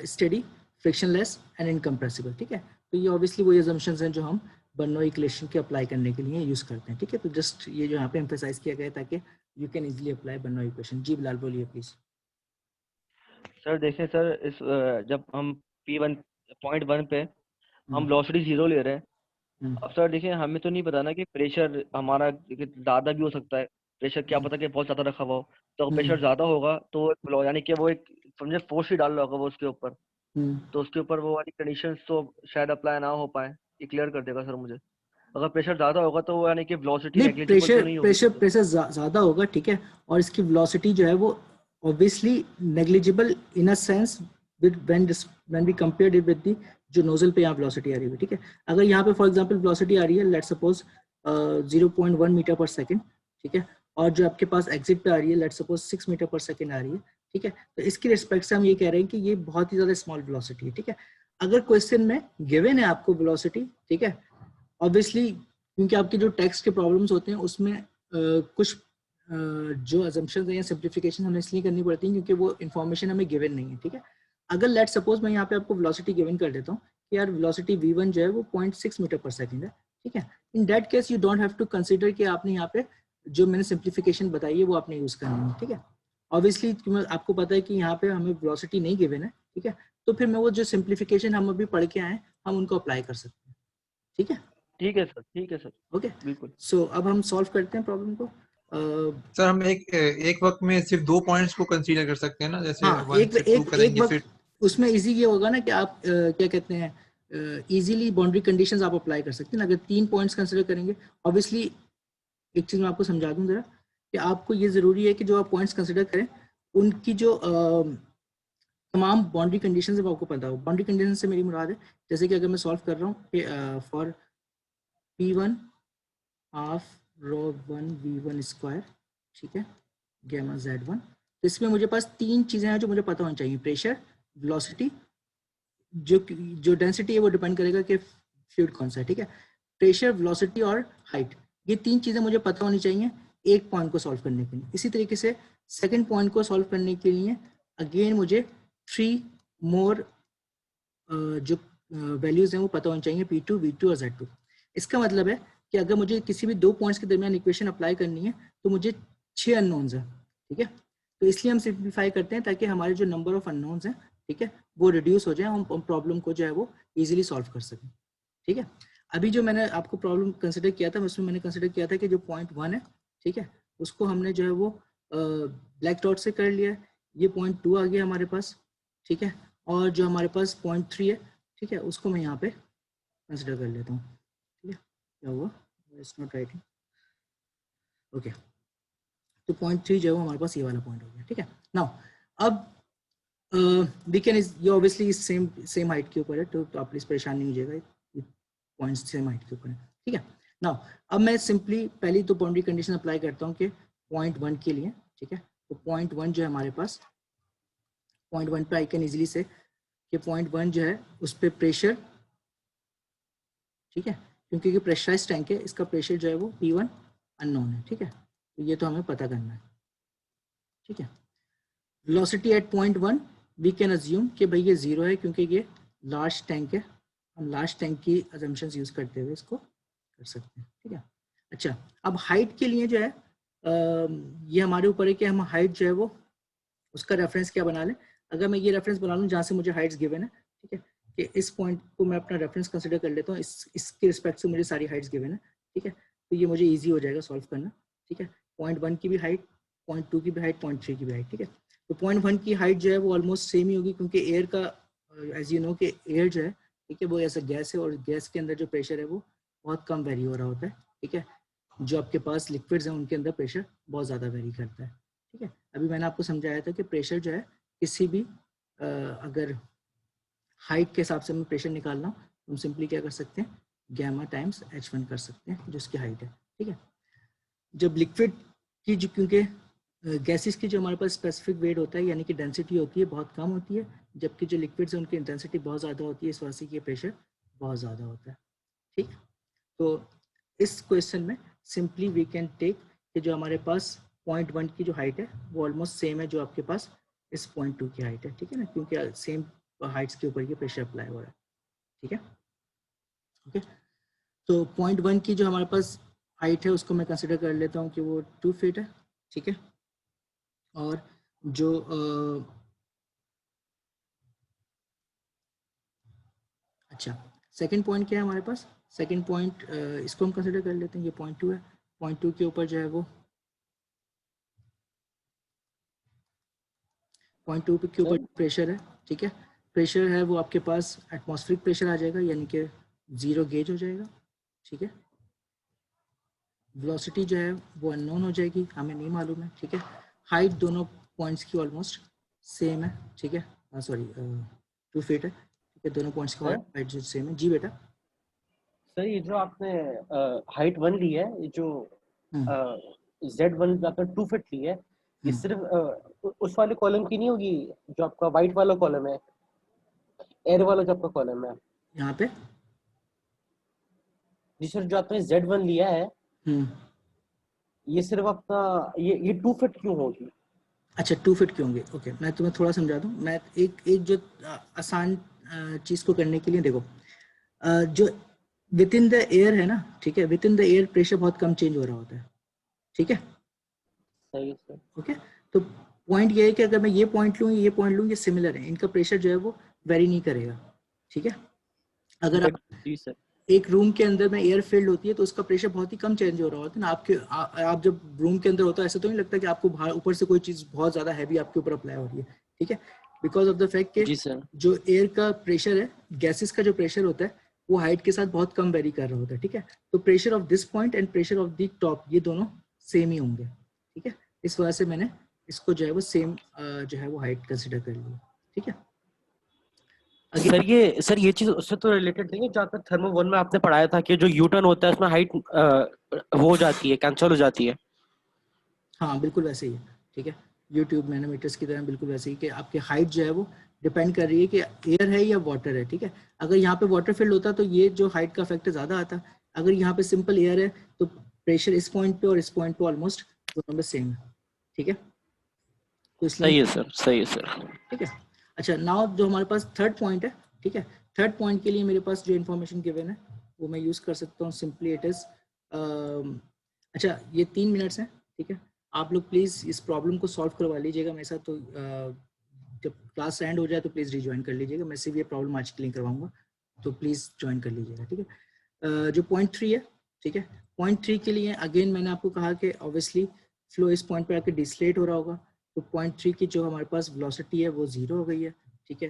Steady, frictionless and incompressible, ठीक है? तो ये ऑब्वियसली वही अजम्पशंस हैं जो हम बर्नौली इक्वेशन के अप्लाई करने के लिए यूज करते हैं, ठीक है? तो जस्ट ये जो यहाँ पे एम्फेसाइज किया गया है ताकि you can easily apply Bernoulli equation. जी बिलाल बोलिए प्लीज। सर देखें सर, इस जब हम P1 पॉइंट 1 पे हम वेलोसिटी जीरो ले रहे हैं, अब सर देखिए हमें तो नहीं पता ना कि प्रेशर हमारा ज़्यादा भी हो सकता है, प्रेशर क्या पता कि बहुत ज़्यादा रखा हुआ हो, तो प्रेशर ज़्यादा होगा तो यानी कि वो एक समझे फोर्स ही डाल रहा होगा वो उसके ऊपर, तो उसके ऊपर वो वाली कंडीशंस तो शायद अप्लाई ना हो पाए। ये क्लियर कर देगा सर मुझे। अगर प्रेशर ज़्यादा होगा तो वो यानी कि वेलोसिटी नहीं, नेग्लिजिबल तो नहीं होगी। प्रेशर ज़्यादा होगा, ठीक है? और इसकी वेलोसिटी जो है वो obviously negligible in a sense with when we compared it with the जो नोजल पे यहाँ वेलोसिटी आ रही है, ठीक है? अगर यहाँ पे फॉर एग्जांपल वेलोसिटी आ रही है लेट्स सपोज 0.1 मीटर पर सेकंड, ठीक है? और जो आपके पास एग्जिट पे आ रही है लेट्स सपोज 6 मीटर पर सेकंड आ रही है, ठीक है? तो इसकी रिस्पेक्ट से हम ये कह रहे हैं कि ये बहुत ही ज़्यादा स्मॉल वेलोसिटी है, ठीक है? अगर क्वेश्चन में गिवन है आपको वेलोसिटी, ठीक है, ऑब्वियसली क्योंकि आपके जो टेक्स्ट के प्रॉब्लम्स होते हैं उसमें कुछ जो अजम्पशंस हैं या सिंप्लीफिकेशन हमें इसलिए करनी पड़ती है क्योंकि वो इन्फॉर्मेशन हमें गिवन नहीं है, ठीक है? अगर लेट सपोज मैं यहाँ पे आपको वेलोसिटी गिवन कर देता हूँ कि यार वेलोसिटी v1 जो है वो 0.6 मीटर पर सेकंड है, ठीक है? In that case you don't have to consider कि आपने यहाँ पे जो मैंने सिंप्लीफिकेशन बताई है वो आपने यूज करनी है, ठीक है? ऑब्वियसली आपको पता है कि यहाँ पे हमें वेलोसिटी नहीं गिवन है, ठीक है? तो फिर मैं वो जो सिंप्लीफिकेशन हम अभी पढ़ के आए हम उनको अप्लाई कर सकते हैं, ठीक है? ठीक है सर, ठीक है सर, ओके बिल्कुल। सो अब हम सॉल्व करते हैं प्रॉब्लम को। सर हम एक वक्त में सिर्फ 2 पॉइंट्स को कंसीडर कर सकते हैं ना, जैसे हाँ, 1 से 2 करेंगे वक्त फिर उसमें इजी ये होगा ना कि आप क्या कहते हैं इजीली बाउंड्री कंडीशंस आप अप्लाई कर सकते हैं ना। अगर 3 पॉइंट्स कंसीडर करेंगे, ऑब्वियसली एक चीज मैं आपको समझा दूं जरा कि आपको ये जरूरी है कि जो आप पॉइंट्स कंसीडर करें उनकी जो तमाम बाउंड्री कंडीशन है वो आपको पता हो। बाउंड्री कंडीशन से मेरी मुराद है जैसे कि अगर मैं सॉल्व कर रहा हूँ for P1 half rho 1 V1 square, ठीक है, गैमा Z1, तो इसमें मुझे पास तीन चीजें हैं जो मुझे पता होनी चाहिए, प्रेशर, वेलोसिटी, जो डेंसिटी है वो डिपेंड करेगा कि फ्लूइड कौन सा है, ठीक है। प्रेशर, वेलोसिटी और हाइट, ये तीन चीजें मुझे पता होनी चाहिए एक पॉइंट को सॉल्व करने के लिए। इसी तरीके से सेकंड पॉइंट को सॉल्व करने के लिए अगेन मुझे 3 मोर जो वैल्यूज हैं वो पता होनी चाहिए, P2, V2 और Z2। इसका मतलब है कि अगर मुझे किसी भी दो पॉइंट्स के दरमियान इक्वेशन अप्लाई करनी है तो मुझे 6 अननोन्स हैं, ठीक है। तो इसलिए हम सिंप्लीफाई करते हैं ताकि हमारे जो नंबर ऑफ अननोन्स हैं, ठीक है, वो रिड्यूस हो जाए, हम प्रॉब्लम को जो है वो इजीली सॉल्व कर सकें, ठीक है। अभी जो मैंने आपको प्रॉब्लम कंसिडर किया था उसमें मैंने कंसिडर किया था कि जो पॉइंट 1 है, ठीक है, उसको हमने जो है वो ब्लैक डॉट से कर लिया है, ये पॉइंट 2 आ गया हमारे पास, ठीक है, और जो हमारे पास पॉइंट 3 है, ठीक है, उसको मैं यहाँ पे कंसिडर कर लेता हूँ, ठीक है। क्या हुआ, इट्स नॉट राइटिंग, ओके, तो पॉइंट 3 जो है वो हमारे पास ये वाला पॉइंट हो गया, ठीक है। नाउ अब वी कैन, ये ऑब्वियसली सेम हाइट के ऊपर है, तो आप प्लीज परेशान नहीं होइएगा, पॉइंट्स सेम हाइट के ऊपर है, ठीक है। नाउ अब मैं सिंपली पहली तो बाउंड्री कंडीशन अप्लाई करता हूँ कि पॉइंट 1 के लिए, ठीक है। तो पॉइंट 1 जो है हमारे पास, पॉइंट 1 पे आई कैन इजीली से कि पॉइंट 1 जो है उस पर प्रेशर, ठीक है, क्योंकि ये प्रेशराइज टैंक है, इसका प्रेशर जो है वो P1 अननोन है, ठीक है, तो ये तो हमें पता करना है, ठीक है। Velocity at point 1 we can assume कि भाई ये 0 है क्योंकि ये लार्ज टैंक है, हम लार्ज टैंक की अजम्पशंस यूज करते हुए इसको कर सकते हैं, ठीक है। अच्छा, अब हाइट के लिए जो है ये हमारे ऊपर है कि हम हाइट जो है वो उसका रेफरेंस क्या बना लें। अगर मैं ये रेफरेंस बना लूँ जहाँ से मुझे हाइट्स गिवन है, ठीक है, कि इस पॉइंट को मैं अपना रेफरेंस कंसिडर कर लेता हूँ, इसके रिस्पेक्ट से मुझे सारी हाइट्स गिवन है, ठीक है, तो ये मुझे ईजी हो जाएगा सॉल्व करना, ठीक है। पॉइंट 1 की भी हाइट, पॉइंट 2 की भी हाइट, पॉइंट 3 की भी हाइट, ठीक है। तो पॉइंट 1 की हाइट जो है वो ऑलमोस्ट सेम ही होगी क्योंकि एयर का, एज यू नो कि एयर जो है, ठीक है, वो ऐसा गैस है और गैस के अंदर जो प्रेशर है वो बहुत कम वेरी हो रहा होता है, ठीक है। जो आपके पास लिक्विड्स हैं उनके अंदर प्रेशर बहुत ज़्यादा वेरी करता है, ठीक है। अभी मैंने आपको समझाया था कि प्रेशर जो है किसी भी अगर हाइट के हिसाब से हमें प्रेशर निकालना हो, हम सिंपली क्या कर सकते हैं, गैमा टाइम्स H1 कर सकते हैं जो उसकी हाइट है, ठीक है। जब लिक्विड की जो, क्योंकि गैसेस की जो हमारे पास स्पेसिफिक वेट होता है यानी कि डेंसिटी होती है बहुत कम होती है, जबकि जो लिक्विड्स हैं उनकी इंटेंसिटी बहुत ज़्यादा होती है, इस वजह से ये प्रेशर बहुत ज़्यादा होता है, ठीक। तो इस क्वेश्चन में सिंपली वी कैन टेक कि जो हमारे पास पॉइंट 1 की जो हाइट है वो ऑलमोस्ट सेम है जो आपके पास इस पॉइंट 2 की हाइट है, ठीक है ना, क्योंकि सेम हाइट्स के ऊपर ये प्रेशर अप्लाई हो रहा है, ठीक है, ओके। तो पॉइंट 1 की जो हमारे पास हाइट है उसको मैं कंसिडर कर लेता हूँ कि वो 2 फीट है, ठीक है। और जो अच्छा, सेकंड पॉइंट क्या है हमारे पास, सेकंड पॉइंट इसको हम कंसिडर कर लेते हैं, ये पॉइंट 2 है, पॉइंट 2 के ऊपर जो है वो पॉइंट 2 के ऊपर प्रेशर है, ठीक है। प्रेशर है वो आपके पास एटमॉस्फेरिक प्रेशर आ जाएगा यानी कि 0 गेज हो जाएगा, ठीक है। वेलोसिटी जो है वो अननोन हो जाएगी, हमें नहीं मालूम है, ठीक है। हाइट दोनों पॉइंट्स की ऑलमोस्ट सेम है, ठीक है, सॉरी 2 फीट है, ठीक है, दोनों पॉइंट्स की हाइट जो सेम है। जी बेटा, सर ये जो आपने हाइट 1 ली है, ये जो Z1 आपने 2 फीट ली है, ये सिर्फ उस वाले कॉलम की नहीं होगी जो आपका वाइट वाला कॉलम है, एयर वाला जो आपका कॉलम है यहाँ पे। जी सर, जो आपने Z1 लिया है ये सिर्फ आपका ये 2 फीट क्यों होगी? अच्छा, 2 फीट क्यों होंगे, ओके, मैं तुम्हें थोड़ा समझा दूं। मैं एक जो आसान चीज को करने के लिए देखो, जो विद इन द एयर है ना, ठीक है, with in the air pressure बहुत कम चेंज हो रहा होता है, ठीक है, सही है सर, ओके। तो पॉइंट ये है कि अगर मैं ये पॉइंट लूँ ये पॉइंट लूँ, ये सिमिलर है, इनका प्रेशर जो है वो वेरी नहीं करेगा, ठीक है। अगर आप जी सर, एक रूम के अंदर में एयर फिल्ड होती है तो उसका प्रेशर बहुत ही कम चेंज हो रहा होता है ना, आप जब रूम के अंदर होता है ऐसा तो नहीं लगता कि आपको बाहर ऊपर से कोई चीज बहुत ज्यादा हैवी आपके ऊपर अप्लाई हो रही है, ठीक है, बिकॉज ऑफ द फैक्ट कि जी सर, जो एयर का प्रेशर है, गैसेस का जो प्रेशर होता है वो हाइट के साथ बहुत कम वेरी कर रहा होता है, ठीक है। तो pressure of this point and pressure of the top ये दोनों सेम ही होंगे, ठीक है। इस वजह से मैंने इसको जो है वो सेम जो है वो हाइट कंसिडर कर लिया, ठीक है। सर ये चीज उससे तो रिलेटेड नहीं है जहाँ तक थर्मो 1 में आपने पढ़ाया था कि जो यू टर्न होता है उसमें हाइट वो हो जाती है, कैंसिल हो जाती है। हाँ बिल्कुल वैसे ही है, ठीक है। यूट्यूब नैनोमीटर्स की तरह बिल्कुल वैसे ही कि आपकी हाइट जो है वो डिपेंड कर रही है कि एयर है या वाटर है, ठीक है। अगर यहाँ पे वाटर फील्ड होता तो ये जो हाइट का फैक्टर ज़्यादा आता, अगर यहाँ पे सिंपल एयर है तो प्रेशर इस पॉइंट पे और इस पॉइंट पे ऑलमोस्ट दोनों में सेम है, ठीक है। तो इसलिए सही है सर, सही है सर। ठीक है। अच्छा नाउ जो हमारे पास थर्ड पॉइंट है, ठीक है, थर्ड पॉइंट के लिए मेरे पास जो इन्फॉर्मेशन गिवन है वो मैं यूज़ कर सकता हूँ। सिंपली इट इज़ अच्छा ये 3 मिनट्स हैं, ठीक है। आप लोग प्लीज़ इस प्रॉब्लम को सॉल्व करवा लीजिएगा मेरे साथ, तो जब क्लास एंड हो जाए तो प्लीज़ रिज्वाइन कर लीजिएगा। मैं सिर्फ ये प्रॉब्लम आज के लिए करवाऊंगा, तो प्लीज़ ज्वाइन कर लीजिएगा, ठीक है। जो पॉइंट 3 है, ठीक है, पॉइंट 3 के लिए अगेन मैंने आपको कहा कि ऑब्वियसली फ्लो इस पॉइंट पर आकर डिसलेट हो रहा होगा, तो पॉइंट 3 की जो हमारे पास वेलोसिटी है वो 0 हो गई है, ठीक है।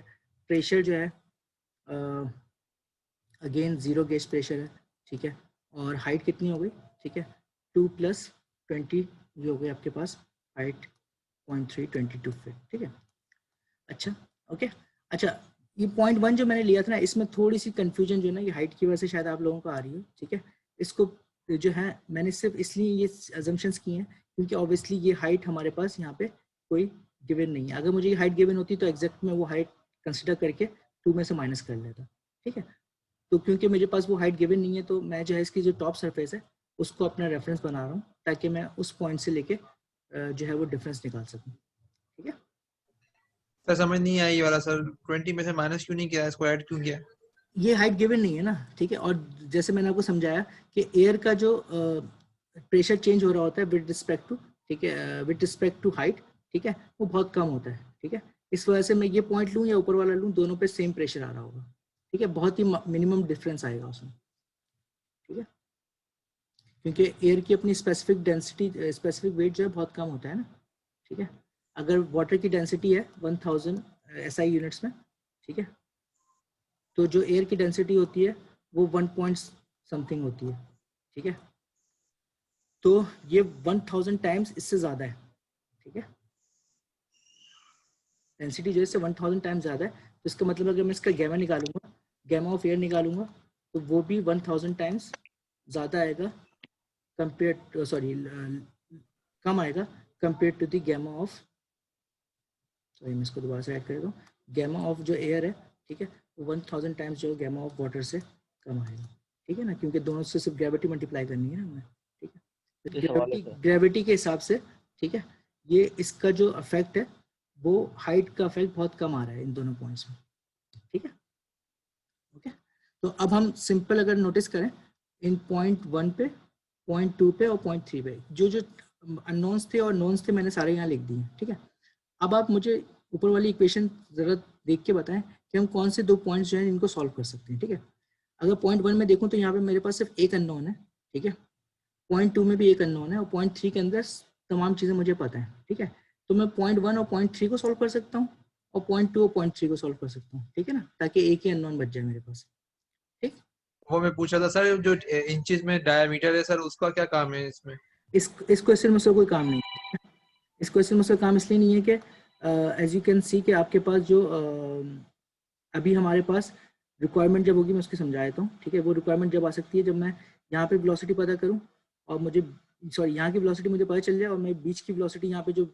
प्रेशर जो है अगेन 0 गेज प्रेशर है, ठीक है। और हाइट कितनी हो गई, ठीक है, 2 + 20 ये हो गई आपके पास हाइट 0.3 22 फीट, ठीक है। अच्छा ओके। अच्छा ये पॉइंट 1 जो मैंने लिया था ना, इसमें थोड़ी सी कंफ्यूजन जो है ना ये हाइट की वजह से शायद आप लोगों को आ रही है, ठीक है। इसको जो है मैंने सिर्फ इसलिए ये अजम्पशंस की हैं क्योंकि ऑब्वियसली ये हाइट हमारे पास यहाँ पे कोई गिवन नहीं है। अगर मुझे ये हाइट गिवन होती तो एग्जैक्ट में वो हाइट कंसिडर करके 2 में से माइनस कर लेता, ठीक है। तो क्योंकि मेरे पास वो हाइट गिवन नहीं है तो मैं जो है इसकी जो टॉप सरफेस है उसको अपना रेफरेंस बना रहा हूँ ताकि मैं उस पॉइंट से लेके जो है वो डिफरेंस निकाल सकूँ, ठीक है। सर समझ नहीं आई ये वाला सर, 20 में से माइनस क्यों नहीं किया, इसको ऐड क्यों किया? ये हाइट गिवन नहीं है ना, ठीक है। और जैसे मैंने आपको समझाया कि एयर का जो प्रेशर चेंज हो रहा होता है विद रिस्पेक्ट टू, ठीक है, विद रिस्पेक्ट टू हाइट, ठीक है, वो बहुत कम होता है, ठीक है। इस वजह से मैं ये पॉइंट लूँ या ऊपर वाला लूँ, दोनों पे सेम प्रेशर आ रहा होगा, ठीक है, बहुत ही मिनिमम डिफरेंस आएगा उसमें, ठीक है। क्योंकि एयर की अपनी स्पेसिफिक डेंसिटी स्पेसिफिक वेट जो है बहुत कम होता है ना, ठीक है। अगर वाटर की डेंसिटी है 1000 SI यूनिट्स में, ठीक है, तो जो एयर की डेंसिटी होती है वो 1 पॉइंट समथिंग होती है, ठीक है। तो ये 1000 टाइम्स इससे ज़्यादा है, ठीक है। डेंसिटी जो है इससे 1000 टाइम्स ज़्यादा है, तो इसका मतलब अगर मैं इसका गैमा निकालूंगा, गैमा ऑफ एयर निकालूंगा, तो वो भी 1000 टाइम्स ज़्यादा आएगा कंपेयर सॉरी कम आएगा compare to the gamma of, sorry मैं इसको दोबारा से ऐड कर दूँ, गैमा ऑफ जो एयर है, ठीक है, वो 1000 टाइम्स जो गैमा ऑफ वाटर से कम आएगा, ठीक है ना, क्योंकि दोनों से सिर्फ ग्रेविटी मल्टीप्लाई करनी है ना हमें, ठीक है। ग्रेविटी के हिसाब से, ठीक है, ये इसका जो इफेक्ट है वो हाइट का इफेक्ट बहुत कम आ रहा है इन दोनों पॉइंट्स में, ठीक है। ओके, तो अब हम सिंपल अगर नोटिस करें इन पॉइंट 1 पे, पॉइंट 2 पे और पॉइंट 3 पे जो जो अननोन्स थे और नोन्स थे मैंने सारे यहाँ लिख दिए, ठीक है। अब आप मुझे ऊपर वाली इक्वेशन जरा देख के बताएं कि हम कौन से 2 पॉइंट्स जो हैं इनको सॉल्व कर सकते हैं, ठीक है। अगर पॉइंट 1 में देखूं तो यहाँ पे मेरे पास सिर्फ एक अननोन है, ठीक है। पॉइंट 2 में भी एक अननोन है और पॉइंट 3 के अंदर तमाम चीज़ें मुझे पता है, ठीक है। तो मैं पॉइंट 1 और पॉइंट 3 को सॉल्व कर सकता हूँ और पॉइंट 2 और पॉइंट 3 को सॉल्व कर सकता हूँ, ठीक है ना, ताकि एक ही अननोन बच जाए मेरे पास, ठीक। वो मैं पूछा था सर, जो इंचेस में डायमीटर है सर, उसका क्या काम है इसमें? इस क्वेश्चन में उसका कोई काम नहीं है। इस क्वेश्चन में उसका काम इसलिए नहीं है कि एज यू कैन सी कि आपके पास जो अभी हमारे पास रिक्वायरमेंट जब होगी मैं उसकी समझा देता हूँ, ठीक है। वो रिक्वायरमेंट जब आ सकती है जब मैं यहाँ पे वेलोसिटी पता करूँ और मुझे सॉरी यहाँ की वेलोसिटी मुझे पता चल जाए और मैं बीच की वेलोसिटी यहाँ पे जो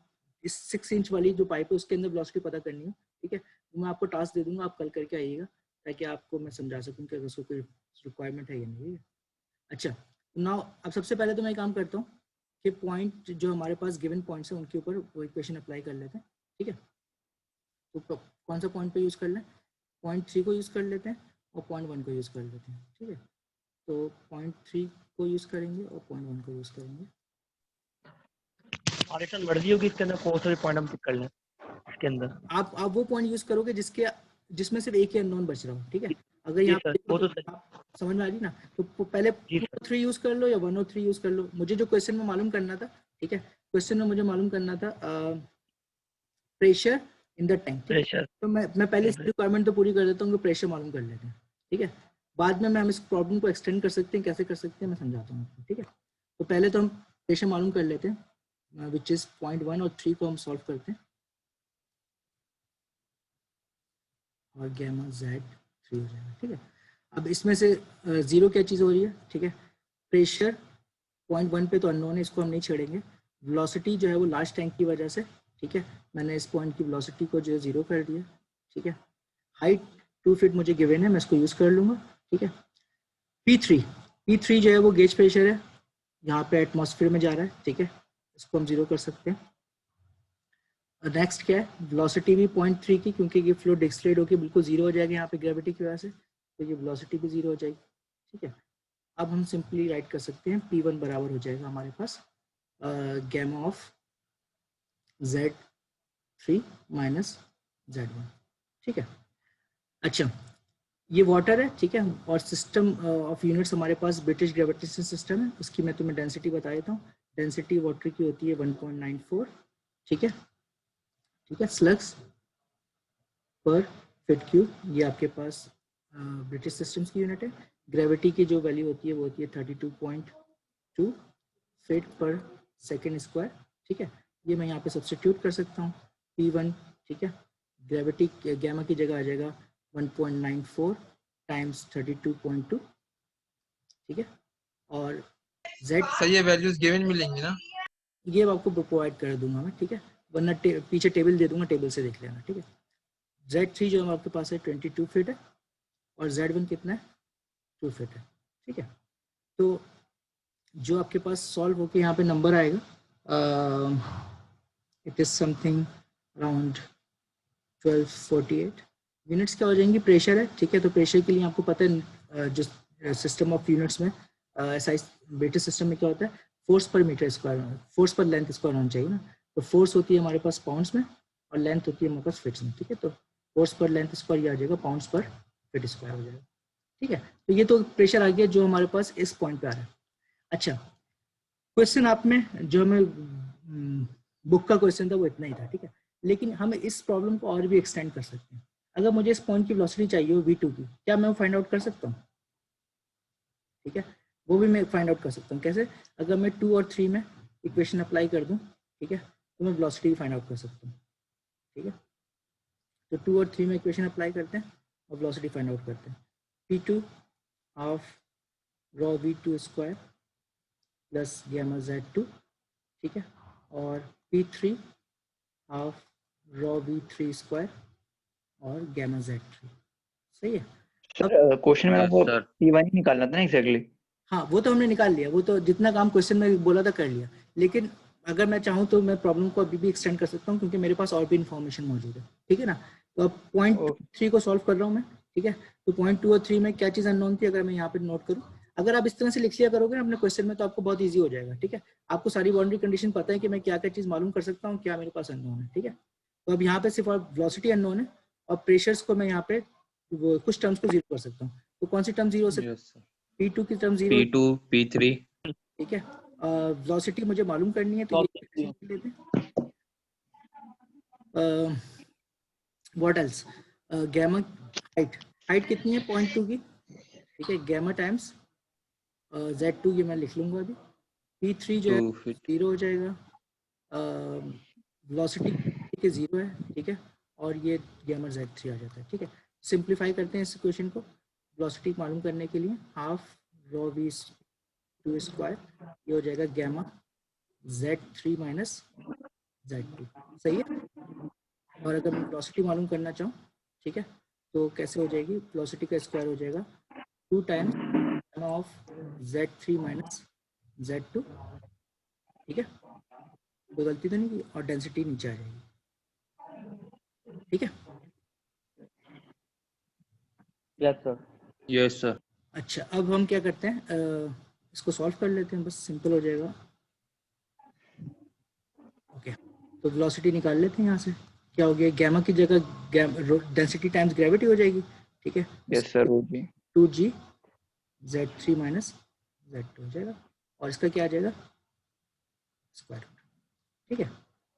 इस 6 इंच वाली जो पाइप है उसके अंदर वेलोसिटी पता करनी हो, ठीक है। वो मैं आपको टास्क दे दूंगा, आप कल करके आइएगा ताकि आपको मैं समझा सकूँ कि उसको कोई रिक्वायरमेंट है या नहीं। अच्छा नाउ अब सबसे पहले तो मैं काम करता हूँ कि पॉइंट जो हमारे पास गिवन पॉइंट्स हैं उनके ऊपर वो इक्वेशन अप्लाई कर लेते हैं, ठीक है। तो कौन सा पॉइंट पे यूज़ कर लें, पॉइंट 3 को यूज़ कर लेते हैं और पॉइंट 1 को यूज़ कर लेते हैं, ठीक है। तो पॉइंट 3 को यूज़ करेंगे और पॉइंट 1 को यूज़ करेंगे। हमारी सर मर्जी होगी इसके अंदर कौन सा भी पॉइंट हम पिक कर लें इसके अंदर। आप वो पॉइंट यूज़ करोगे जिसमें सिर्फ एक ही अननोन बच रहा हो, ठीक है। अगर यहाँ सर, वो तो सही। समझ में आ रही ना, तो पहले 2 और 3 यूज़ कर लो या 1 और 3 यूज़ कर लो। मुझे जो क्वेश्चन में मालूम करना था, ठीक है, क्वेश्चन में मुझे मालूम करना था pressure in the tank, pressure, तो मैं पहले इस रिक्वायरमेंट तो पूरी कर देता हूँ कि प्रेशर मालूम कर लेते हैं, ठीक है। बाद में हम इस प्रॉब्लम को एक्सटेंड कर सकते हैं, कैसे कर सकते हैं मैं समझाता हूँ आपको, ठीक है। तो पहले तो हम प्रेशर मालूम कर लेते हैं, विच इज 0.1 और 3 को हम सॉल्व करते हैं और गैमा Z3 हो जाएगा। ठीक है, अब इसमें से जीरो क्या चीज़ हो रही है, ठीक है, प्रेशर 0.1 पे तो अननोन है, इसको हम नहीं छेड़ेंगे। वेलोसिटी जो है वो लास्ट टैंक की वजह से, ठीक है, मैंने इस पॉइंट की वेलोसिटी को जो है जीरो कर दिया। ठीक है, हाइट 2 फीट मुझे गिवन है, मैं इसको यूज़ कर लूँगा। ठीक है, P3 जो है वो गेज प्रेशर है, यहाँ पे एटमॉस्फेयर में जा रहा है। ठीक है, इसको हम जीरो कर सकते हैं। नेक्स्ट क्या है, वेलोसिटी भी 0.3 की, क्योंकि ये फ्लो डिस्प्लेड होकर बिल्कुल जीरो हो जाएगा यहाँ पे ग्रेविटी की वजह से, तो ये वेलोसिटी भी जीरो हो जाएगी। ठीक है, अब हम सिंपली राइट कर सकते हैं P1 बराबर हो जाएगा हमारे पास gamma of Z3 minus Z1। ठीक है, अच्छा ये वाटर है। ठीक है, और सिस्टम ऑफ यूनिट्स हमारे पास ब्रिटिश ग्रेविटेशन सिस्टम है, उसकी मैं तुम्हें डेंसिटी बता देता हूँ। डेंसिटी वाटर की होती है 1.94। ठीक है, ठीक है, स्लग्स पर फीट क्यूब, ये आपके पास ब्रिटिश सिस्टम्स की यूनिट है। ग्रेविटी की जो वैल्यू होती है वो होती है 32.2 फीट पर सेकेंड स्क्वायर। ठीक है, ये मैं यहाँ पे सब्स्टिट्यूट कर सकता हूँ P1। ठीक है, ग्रेविटी गैमा की जगह आ जाएगा 1.94 टाइम्स 32.2। ठीक है, और Z सही है, वैल्यूज गिवन मिलेंगी ना? ये आपको प्रोवाइड कर दूंगा मैं। ठीक है, वरना पीछे टेबल दे दूंगा, टेबल से देख लेना। ठीक है, Z3 जो आपके पास है 22 फीट है और Z1 कितना है 2 फीट है। ठीक है, तो जो आपके पास सॉल्व होके यहाँ पे नंबर आएगा, it is something around 1248 units क्या हो जाएंगी। प्रेशर है, ठीक है, तो प्रेशर के लिए आपको पता है जो सिस्टम ऑफ यूनिट्स में साइज ब्रिटिश सिस्टम में क्या होता है, फोर्स पर मीटर स्क्वायर, फोर्स पर लेंथ स्क्वायर होना चाहिए ना। तो फोर्स होती है हमारे पास पाउंड्स में और लेंथ होती है हमारे पास फीट्स में। ठीक है, तो फोर्स पर लेंथ स्क्वायर ये आ जाएगा, पाउंड्स पर फीट स्क्वायर हो जाएगा। ठीक है, तो ये तो प्रेशर आ गया जो हमारे पास इस पॉइंट पे आ रहा है। अच्छा, क्वेश्चन आप में जो हमें बुक का क्वेश्चन था वो इतना ही था। ठीक है, लेकिन हम इस प्रॉब्लम को और भी एक्सटेंड कर सकते हैं। अगर मुझे इस पॉइंट की वेलोसिटी चाहिए हो V2 की, क्या मैं वो फाइंड आउट कर सकता हूँ? ठीक है, वो भी मैं फाइंड आउट कर सकता हूँ। कैसे? अगर मैं 2 और 3 में इक्वेशन अप्लाई कर दूँ, ठीक है, तो मैं वेलोसिटी फाइंड आउट कर सकता हूँ। ठीक है, तो 2 और 3 में इक्वेशन अप्लाई करते हैं और वेलोसिटी फाइंड आउट करते हैं। P2 half rho V2 square plus gamma Z2। ठीक है, और P3 half rho V3 square और गैमा Z3। सही है। क्वेश्चन में वो P1 ही निकालना था ना एग्जैक्टली। हाँ, वो तो हमने निकाल लिया, वो तो जितना काम क्वेश्चन में बोला था कर लिया। लेकिन अगर मैं चाहूँ तो मैं प्रॉब्लम को अभी भी एक्सटेंड कर सकता हूँ, क्योंकि मेरे पास और भी इन्फॉर्मेशन मौजूद है। ठीक है ना, तो अब पॉइंट 3 को सॉल्व कर रहा हूँ मैं। ठीक है, तो पॉइंट 2 और 3 में क्या चीज़ अननोन थी, अगर मैं यहाँ पे नोट करूँ, अगर आप इस तरह से लिख लिया करोगे अपने क्वेश्चन में तो आपको बहुत ईजी हो जाएगा। ठीक है, आपको सारी बाउंड्री कंडीशन पता है कि मैं क्या क्या चीज़ मालूम कर सकता हूँ, क्या मेरे पास अननोन है। ठीक है, तो अब यहाँ पे सिर्फ वेलोसिटी अननोन है और प्रेशर्स को मैं यहाँ पे कुछ टर्म्स को जीरो कर सकता हूँ। तो कौन सी टर्म जीरो हो सकती है? P2 की टर्म जीरो, P2 P3। ठीक है, वेलोसिटी मुझे मालूम करनी है तो ये लेते हैं। व्हाट एल्स, गैमा हाइट कितनी है 0.2 की। ठीक है, गैमा टाइम्स Z2 ये मैं लिख लूंगा अभी। P3 जो है जीरो हो जाएगा, वेलोसिटी के जीरो है। ठीक है, और ये गैमा Z3 आ जाता है। ठीक है, सिंप्लीफाई करते हैं इस क्वेश्चन को वेलोसिटी मालूम करने के लिए। हाफ रॉ V2 स्क्वायर ये हो जाएगा गैमा Z3 माइनस Z2। सही है, और अगर मैं वेलोसिटी मालूम करना चाहूँ, ठीक है, तो कैसे हो जाएगी, वेलोसिटी का स्क्वायर हो जाएगा 2 times gamma of Z3 minus Z2। ठीक है, कोई गलती तो नहीं की, और डेंसिटी नीचे आ जाएगी। ठीक है, यस सर। Yes sir. अच्छा, अब हम क्या करते हैं, इसको सॉल्व कर लेते हैं, बस सिंपल हो जाएगा। ओके, तो वेलोसिटी निकाल लेते हैं यहाँ से। क्या हो गया, गैमा की जगह डेंसिटी टाइम्स ग्रेविटी हो जाएगी। ठीक है, यस सर, वो भी 2G Z3 माइनस Z2 हो जाएगा, और इसका क्या आ जाएगा, स्क्वायर रूट। ठीक है,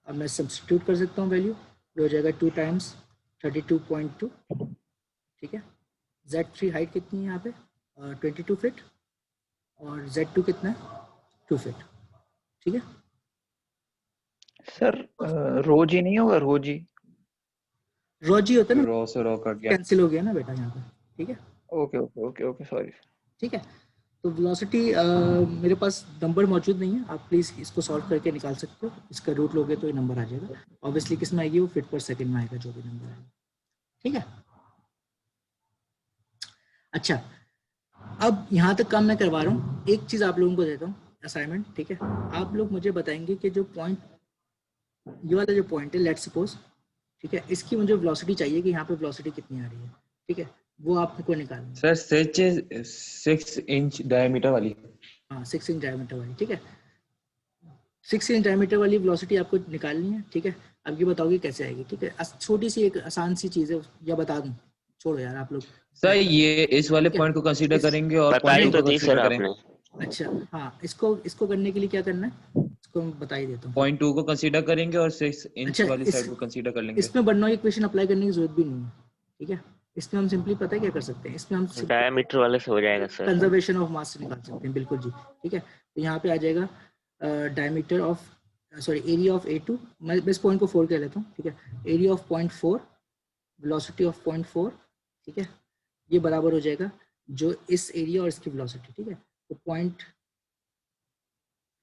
अब मैं सब्स्टिट्यूट कर सकता हूँ वैल्यू, ये हो जाएगा 2 टाइम्स 32.2। ठीक है, Z3 हाइट कितनी है यहाँ पे 22 फीट, और Z2 कितना है 2 फीट। ठीक है, सर रो जी नहीं होगा, रो जी? रो जी होता है ना, रो से रो कट गया। कैंसिल हो गया ना बेटा यहाँ पे, ठीक है। Okay okay okay okay sorry. ठीक है, तो वेलोसिटी मेरे पास नंबर मौजूद नहीं है, आप प्लीज इसको सॉल्व करके निकाल सकते हो। इसका रूट लोगे तो ये नंबर आ जाएगा। ऑब्वियसली किस में आएगी वो, फीट पर सेकंड में आएगा जो भी नंबर आएगा, ठीक है। अच्छा, अब यहाँ तक काम मैं करवा रहा हूँ, एक चीज आप लोगों को देता हूँ असाइनमेंट, ठीक है। आप लोग मुझे बताएंगे कि जो पॉइंट, ये वाला जो पॉइंट है, लेट्स सपोज, ठीक है, इसकी मुझे वेलोसिटी चाहिए कि यहाँ पे वेलोसिटी कितनी आ रही है, ठीक है, वो आपको निकालना है। सर 6 इंच डायमीटर वाली। हाँ, 6 इंच डायमीटर वाली, ठीक है। 6 इंच डायमीटर वाली वेलोसिटी आपको निकालनी है, ठीक है। अब ये बताओगे कैसे आएगी, ठीक है। छोटी सी एक आसान सी चीज है, या बता दूं, छोड़ो यार आप लोग। सर ये इस वाले ठीक है। पॉइंट को कंसीडर करेंगे और बताई पॉइंट तो को थी सर कंसीडर करेंगे। आपने। अच्छा, हाँ, इसको करने के लिए क्या करना है, इसको मैं बता ही देता हूँ। पॉइंट 2 को कंसीडर करेंगे और 6 इंच अच्छा, वाली साइड को कंसीडर कर लेंगे। इसमें बर्नौली इक्वेशन अप्लाई करने की जरूरत भी नहीं है, ठीक है। इसमें हम सिंपली पता है क्या कर सकते हैं, इसमें हम डायमीटर वाले से हो जाएगा सर। कंजर्वेशन ऑफ मास से निकाल सकते हैं, बिल्कुल जी, ठीक है। तो यहाँ पे आ जाएगा diameter of, sorry, area of A2, मैं इस पॉइंट को 4 कह लेता हूँ, ठीक है। एरिया ऑफ 0.4, वेलोसिटी ऑफ 0.4, ठीक है, ये बराबर हो जाएगा जो इस एरिया और इसकी वेलोसिटी, ठीक है। तो पॉइंट,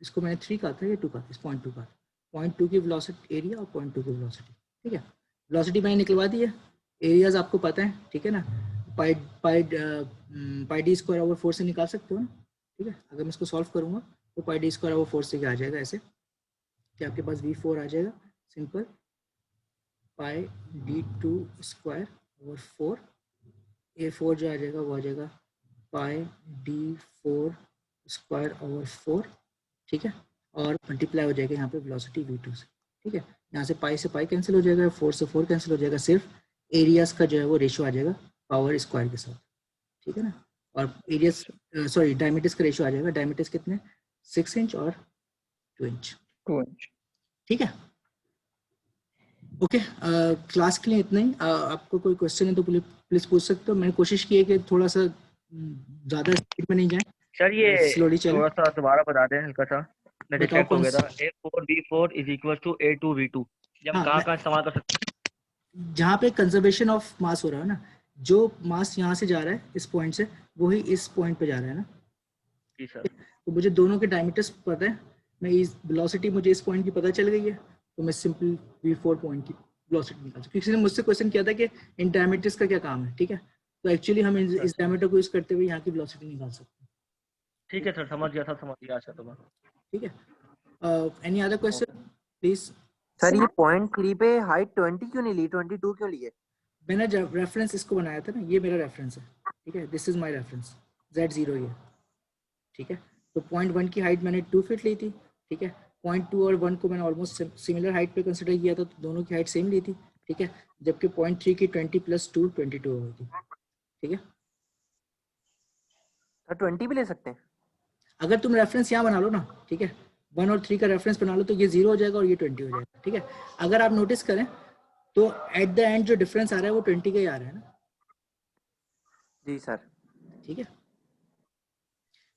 इसको मैंने 3 कहा था या 2 कहा था, इस 0.2 का, 0.2 की वेलोसिटी एरिया और 0.2 की वेलोसिटी, ठीक है। वेलोसिटी मैंने निकलवा दी है, एरियाज आपको पता है, ठीक है ना, पाई डी स्क्वायर ओवर 4 से निकाल सकते हो ना, ठीक है। अगर मैं इसको सॉल्व करूंगा तो पाई डी स्क्वायर ओवर 4 से क्या आ जाएगा, ऐसे कि आपके पास V4 आ जाएगा, सिंपल, पाई D2 स्क्वायर ओवर 4, A4 जो आ जाएगा वो आ जाएगा पाई D4 स्क्वायर ओवर 4, ठीक है, और मल्टीप्लाई हो जाएगा यहाँ पे वेलोसिटी V2 से, ठीक है। यहाँ से पाई कैंसिल हो जाएगा, 4 से 4 कैंसिल हो जाएगा, सिर्फ एरियाज का जो है वो रेशियो आ जाएगा पावर स्क्वायर के साथ, ठीक है ना। और एरियाज, सॉरी, डायमीटर्स का रेशियो आ जाएगा, डायमीटर्स कितने, 6 इंच और 2 इंच, 2 इंच, ठीक है। ओके, क्लास के लिए इतना ही। आपको कोई क्वेश्चन है तो प्लीज पूछ सकते हो। मैंने कोशिश की है कि थोड़ा सा ज्यादा स्पीड में नहीं जाए, सर ये स्लोली चले। थोड़ा सा दोबारा बता दें हल्का सा, मैं बताओ डिस्ट्रैक्ट हो कौन गया सा? था। A4B4 is equal to A2V2, ये हम हाँ, कहाँ इस्तेमाल कर सकते हैं? जहाँ पे कंजर्वेशन ऑफ मास हो रहा है ना, जो मास यहाँ से जा रहा है इस पॉइंट से, वही इस पॉइंट पे जा रहा है ना। जी सर। तो मुझे दोनों के डायमीटर्स पता है, मैं इस वेलोसिटी मुझे इस पॉइंट की पता चल गई है, तो मैं सिंपल V4 पॉइंट की वेलोसिटी निकाल सकता हूँ। किसी ने मुझसे क्वेश्चन किया था कि इन डायमीटर्स का क्या काम है, ठीक है। तो एक्चुअली हम इस डायमीटर को यूज करते हुए यहाँ की वेलोसिटी निकाल सकते हैं। ठीक है सर, समझ गया अच्छा तो मैं, ठीक है। Any other question please? Sir ये पॉइंट 3 पे हाइट 20 क्यों नहीं ली, 22 क्यों लिए? मैंने जब रेफरेंस इसको बनाया था ना, ये मेरा रेफरेंस है, ठीक है, this is my reference, Z0 ये, ठीक है। तो 0.1 की हाइट मैंने 2 फीट ली थी, ठीक है। 0.2 और 1 को मैंने ऑलमोस्ट सिमिलर हाइट पे कंसिडर किया था, तो दोनों की हाइट सेम ली थी, ठीक है। जबकि 0.3 की 20 + 2 22 हो गई थी, ठीक है। सर 20 भी ले सकते हैं अगर तुम रेफरेंस यहाँ बना लो ना, ठीक है, 1 और 3 का रेफरेंस बना लो, तो ये 0 हो जाएगा और ये 20 हो जाएगा, ठीक है। अगर आप नोटिस करें तो एट द एंड जो डिफरेंस आ रहा है वो 20 का ही आ रहा है ना। जी सर, ठीक है।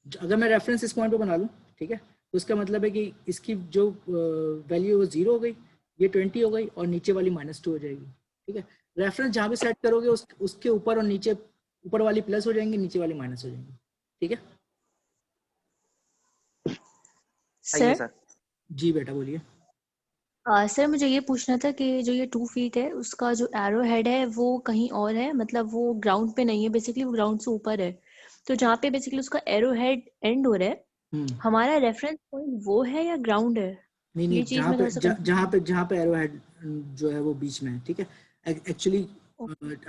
अगर मैं रेफरेंस इस पॉइंट पे बना लूँ, ठीक है, तो उसका मतलब है कि इसकी जो वैल्यू वो 0 हो गई, ये 20 हो गई, और नीचे वाली -2 हो जाएगी, ठीक है। रेफरेंस जहाँ भी सेट करोगे उसके ऊपर और नीचे, ऊपर वाली प्लस हो जाएंगी, नीचे वाली माइनस हो जाएंगी, ठीक है। सर जी बेटा बोलिए। सर मुझे ये पूछना था कि जो ये 2 फीट है उसका जो एरो हेड है वो कहीं और है, मतलब वो ग्राउंड पे नहीं है, बेसिकली वो ग्राउंड से ऊपर है। तो जहाँ पे बेसिकली उसका एरो हेड एंड हो रहा है, हमारा रेफरेंस पॉइंट वो है या ग्राउंड है? नहीं, जहाँ पे एरो हेड जो है वो बीच में है, ठीक है। एक्चुअली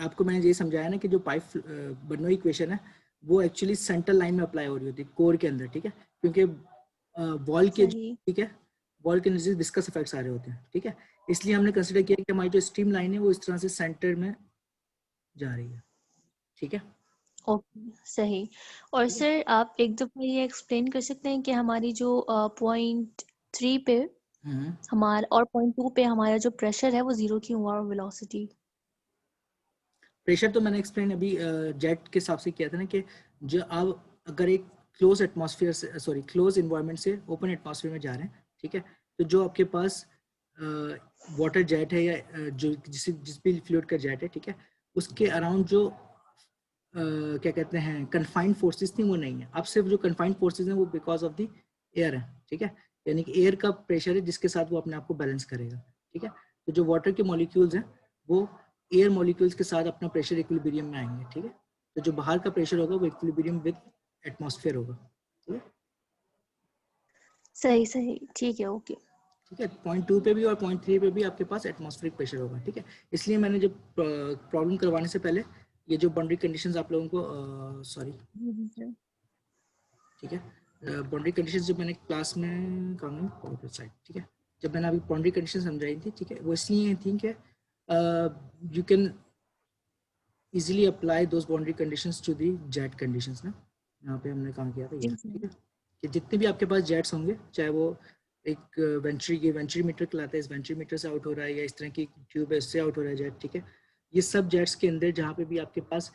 आपको मैंने ये समझाया ना कि जो पाइप बर्नौली इक्वेशन है वो एक्चुअली सेंट्रल लाइन में अप्लाई हो रही होती है, कोर के अंदर, ठीक है, क्योंकि वॉल के, ठीक है, वॉल के नीचे विस्कस इफेक्ट्स आ रहे होते हैं, ठीक है। इसलिए हमने कंसीडर किया कि हमारी जो स्ट्रीम लाइन है वो इस तरह से सेंटर में जा रही है, ठीक है। ओके, सही। और सर आप एक दफा ये एक्सप्लेन कर सकते हैं कि हमारी जो 0.3 पे हमारा और 0.2 पे हमारा जो प्रेशर है वो 0 क्यों हुआ, और वेलोसिटी? प्रेशर तो मैंने एक्सप्लेन अभी जेट के हिसाब से किया था ना, कि जो आप अगर एक क्लोज एटमॉस्फेयर से, सॉरी, क्लोज एनवायरनमेंट से ओपन एटमॉस्फेयर में जा रहे हैं, ठीक है, तो जो आपके पास वाटर जेट है या जो जिस भी फ्लूइड का जेट है, ठीक है, उसके अराउंड जो क्या कहते हैं कन्फाइंड फोर्सेस थी वो नहीं है। अब सिर्फ जो कन्फाइंड फोर्सेस हैं वो बिकॉज ऑफ द एयर है, ठीक है, यानी कि एयर का प्रेशर है जिसके साथ वो अपने आप को बैलेंस करेगा, ठीक है। तो जो वाटर के मॉलिक्यूल्स हैं वो एयर मॉलिक्यूल्स के साथ अपना प्रेशर इक्विलिब्रियम में आएंगे, ठीक है। तो जो बाहर का प्रेशर होगा वो इक्विलिब्रियम विद एटमॉस्फेयर होगा, ठीक है। सही सही, ठीक है, ओके। ठीक है, पॉइंट 2 पे भी और पॉइंट 3 पे भी आपके पास एटमॉस्फेरिक प्रेशर होगा, ठीक है। इसलिए मैंने जब प्रॉब्लम करवाने से पहले ये जो बाउंड्री कंडीशंस आप लोगों को सॉरी, ठीक है, बाउंड्री कंडीशंस जब मैंने क्लास में कहा साइड, ठीक है, जब मैंने अभी बाउंड्री कंडीशन समझाई थी, ठीक है, वो इसलिए थी कि you can easily apply those boundary conditions to the jet conditions ना। यहाँ पे हमने काम किया था ये, ठीक है, कि जितने भी आपके पास जेट्स होंगे, चाहे वो एक वेंट्रीमीटर कहलाता है, इस वेंट्रीमीटर से आउट हो रहा है, या इस तरह की ट्यूब है इससे आउट हो रहा है जेट, ठीक है, ये सब जेट्स के अंदर जहाँ पे भी आपके पास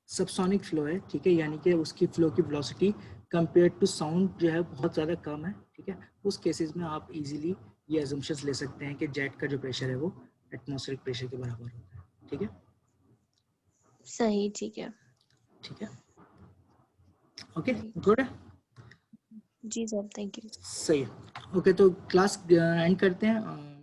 सबसोनिक फ्लो है, ठीक है, यानी कि उसकी फ्लो की वेलोसिटी कंपेयर टू साउंड जो है बहुत ज़्यादा कम है, ठीक है, उस केसेस में आप इजीली ये अजम्पशंस ले सकते हैं कि जेट का जो प्रेशर है वो एटमॉस्फेरिक प्रेशर के बराबर होता है, ठीक है। सही, ठीक है, ठीक है, ओके, गुड है जी सर, थैंक यू। सही है। ओके, तो क्लास एंड करते हैं।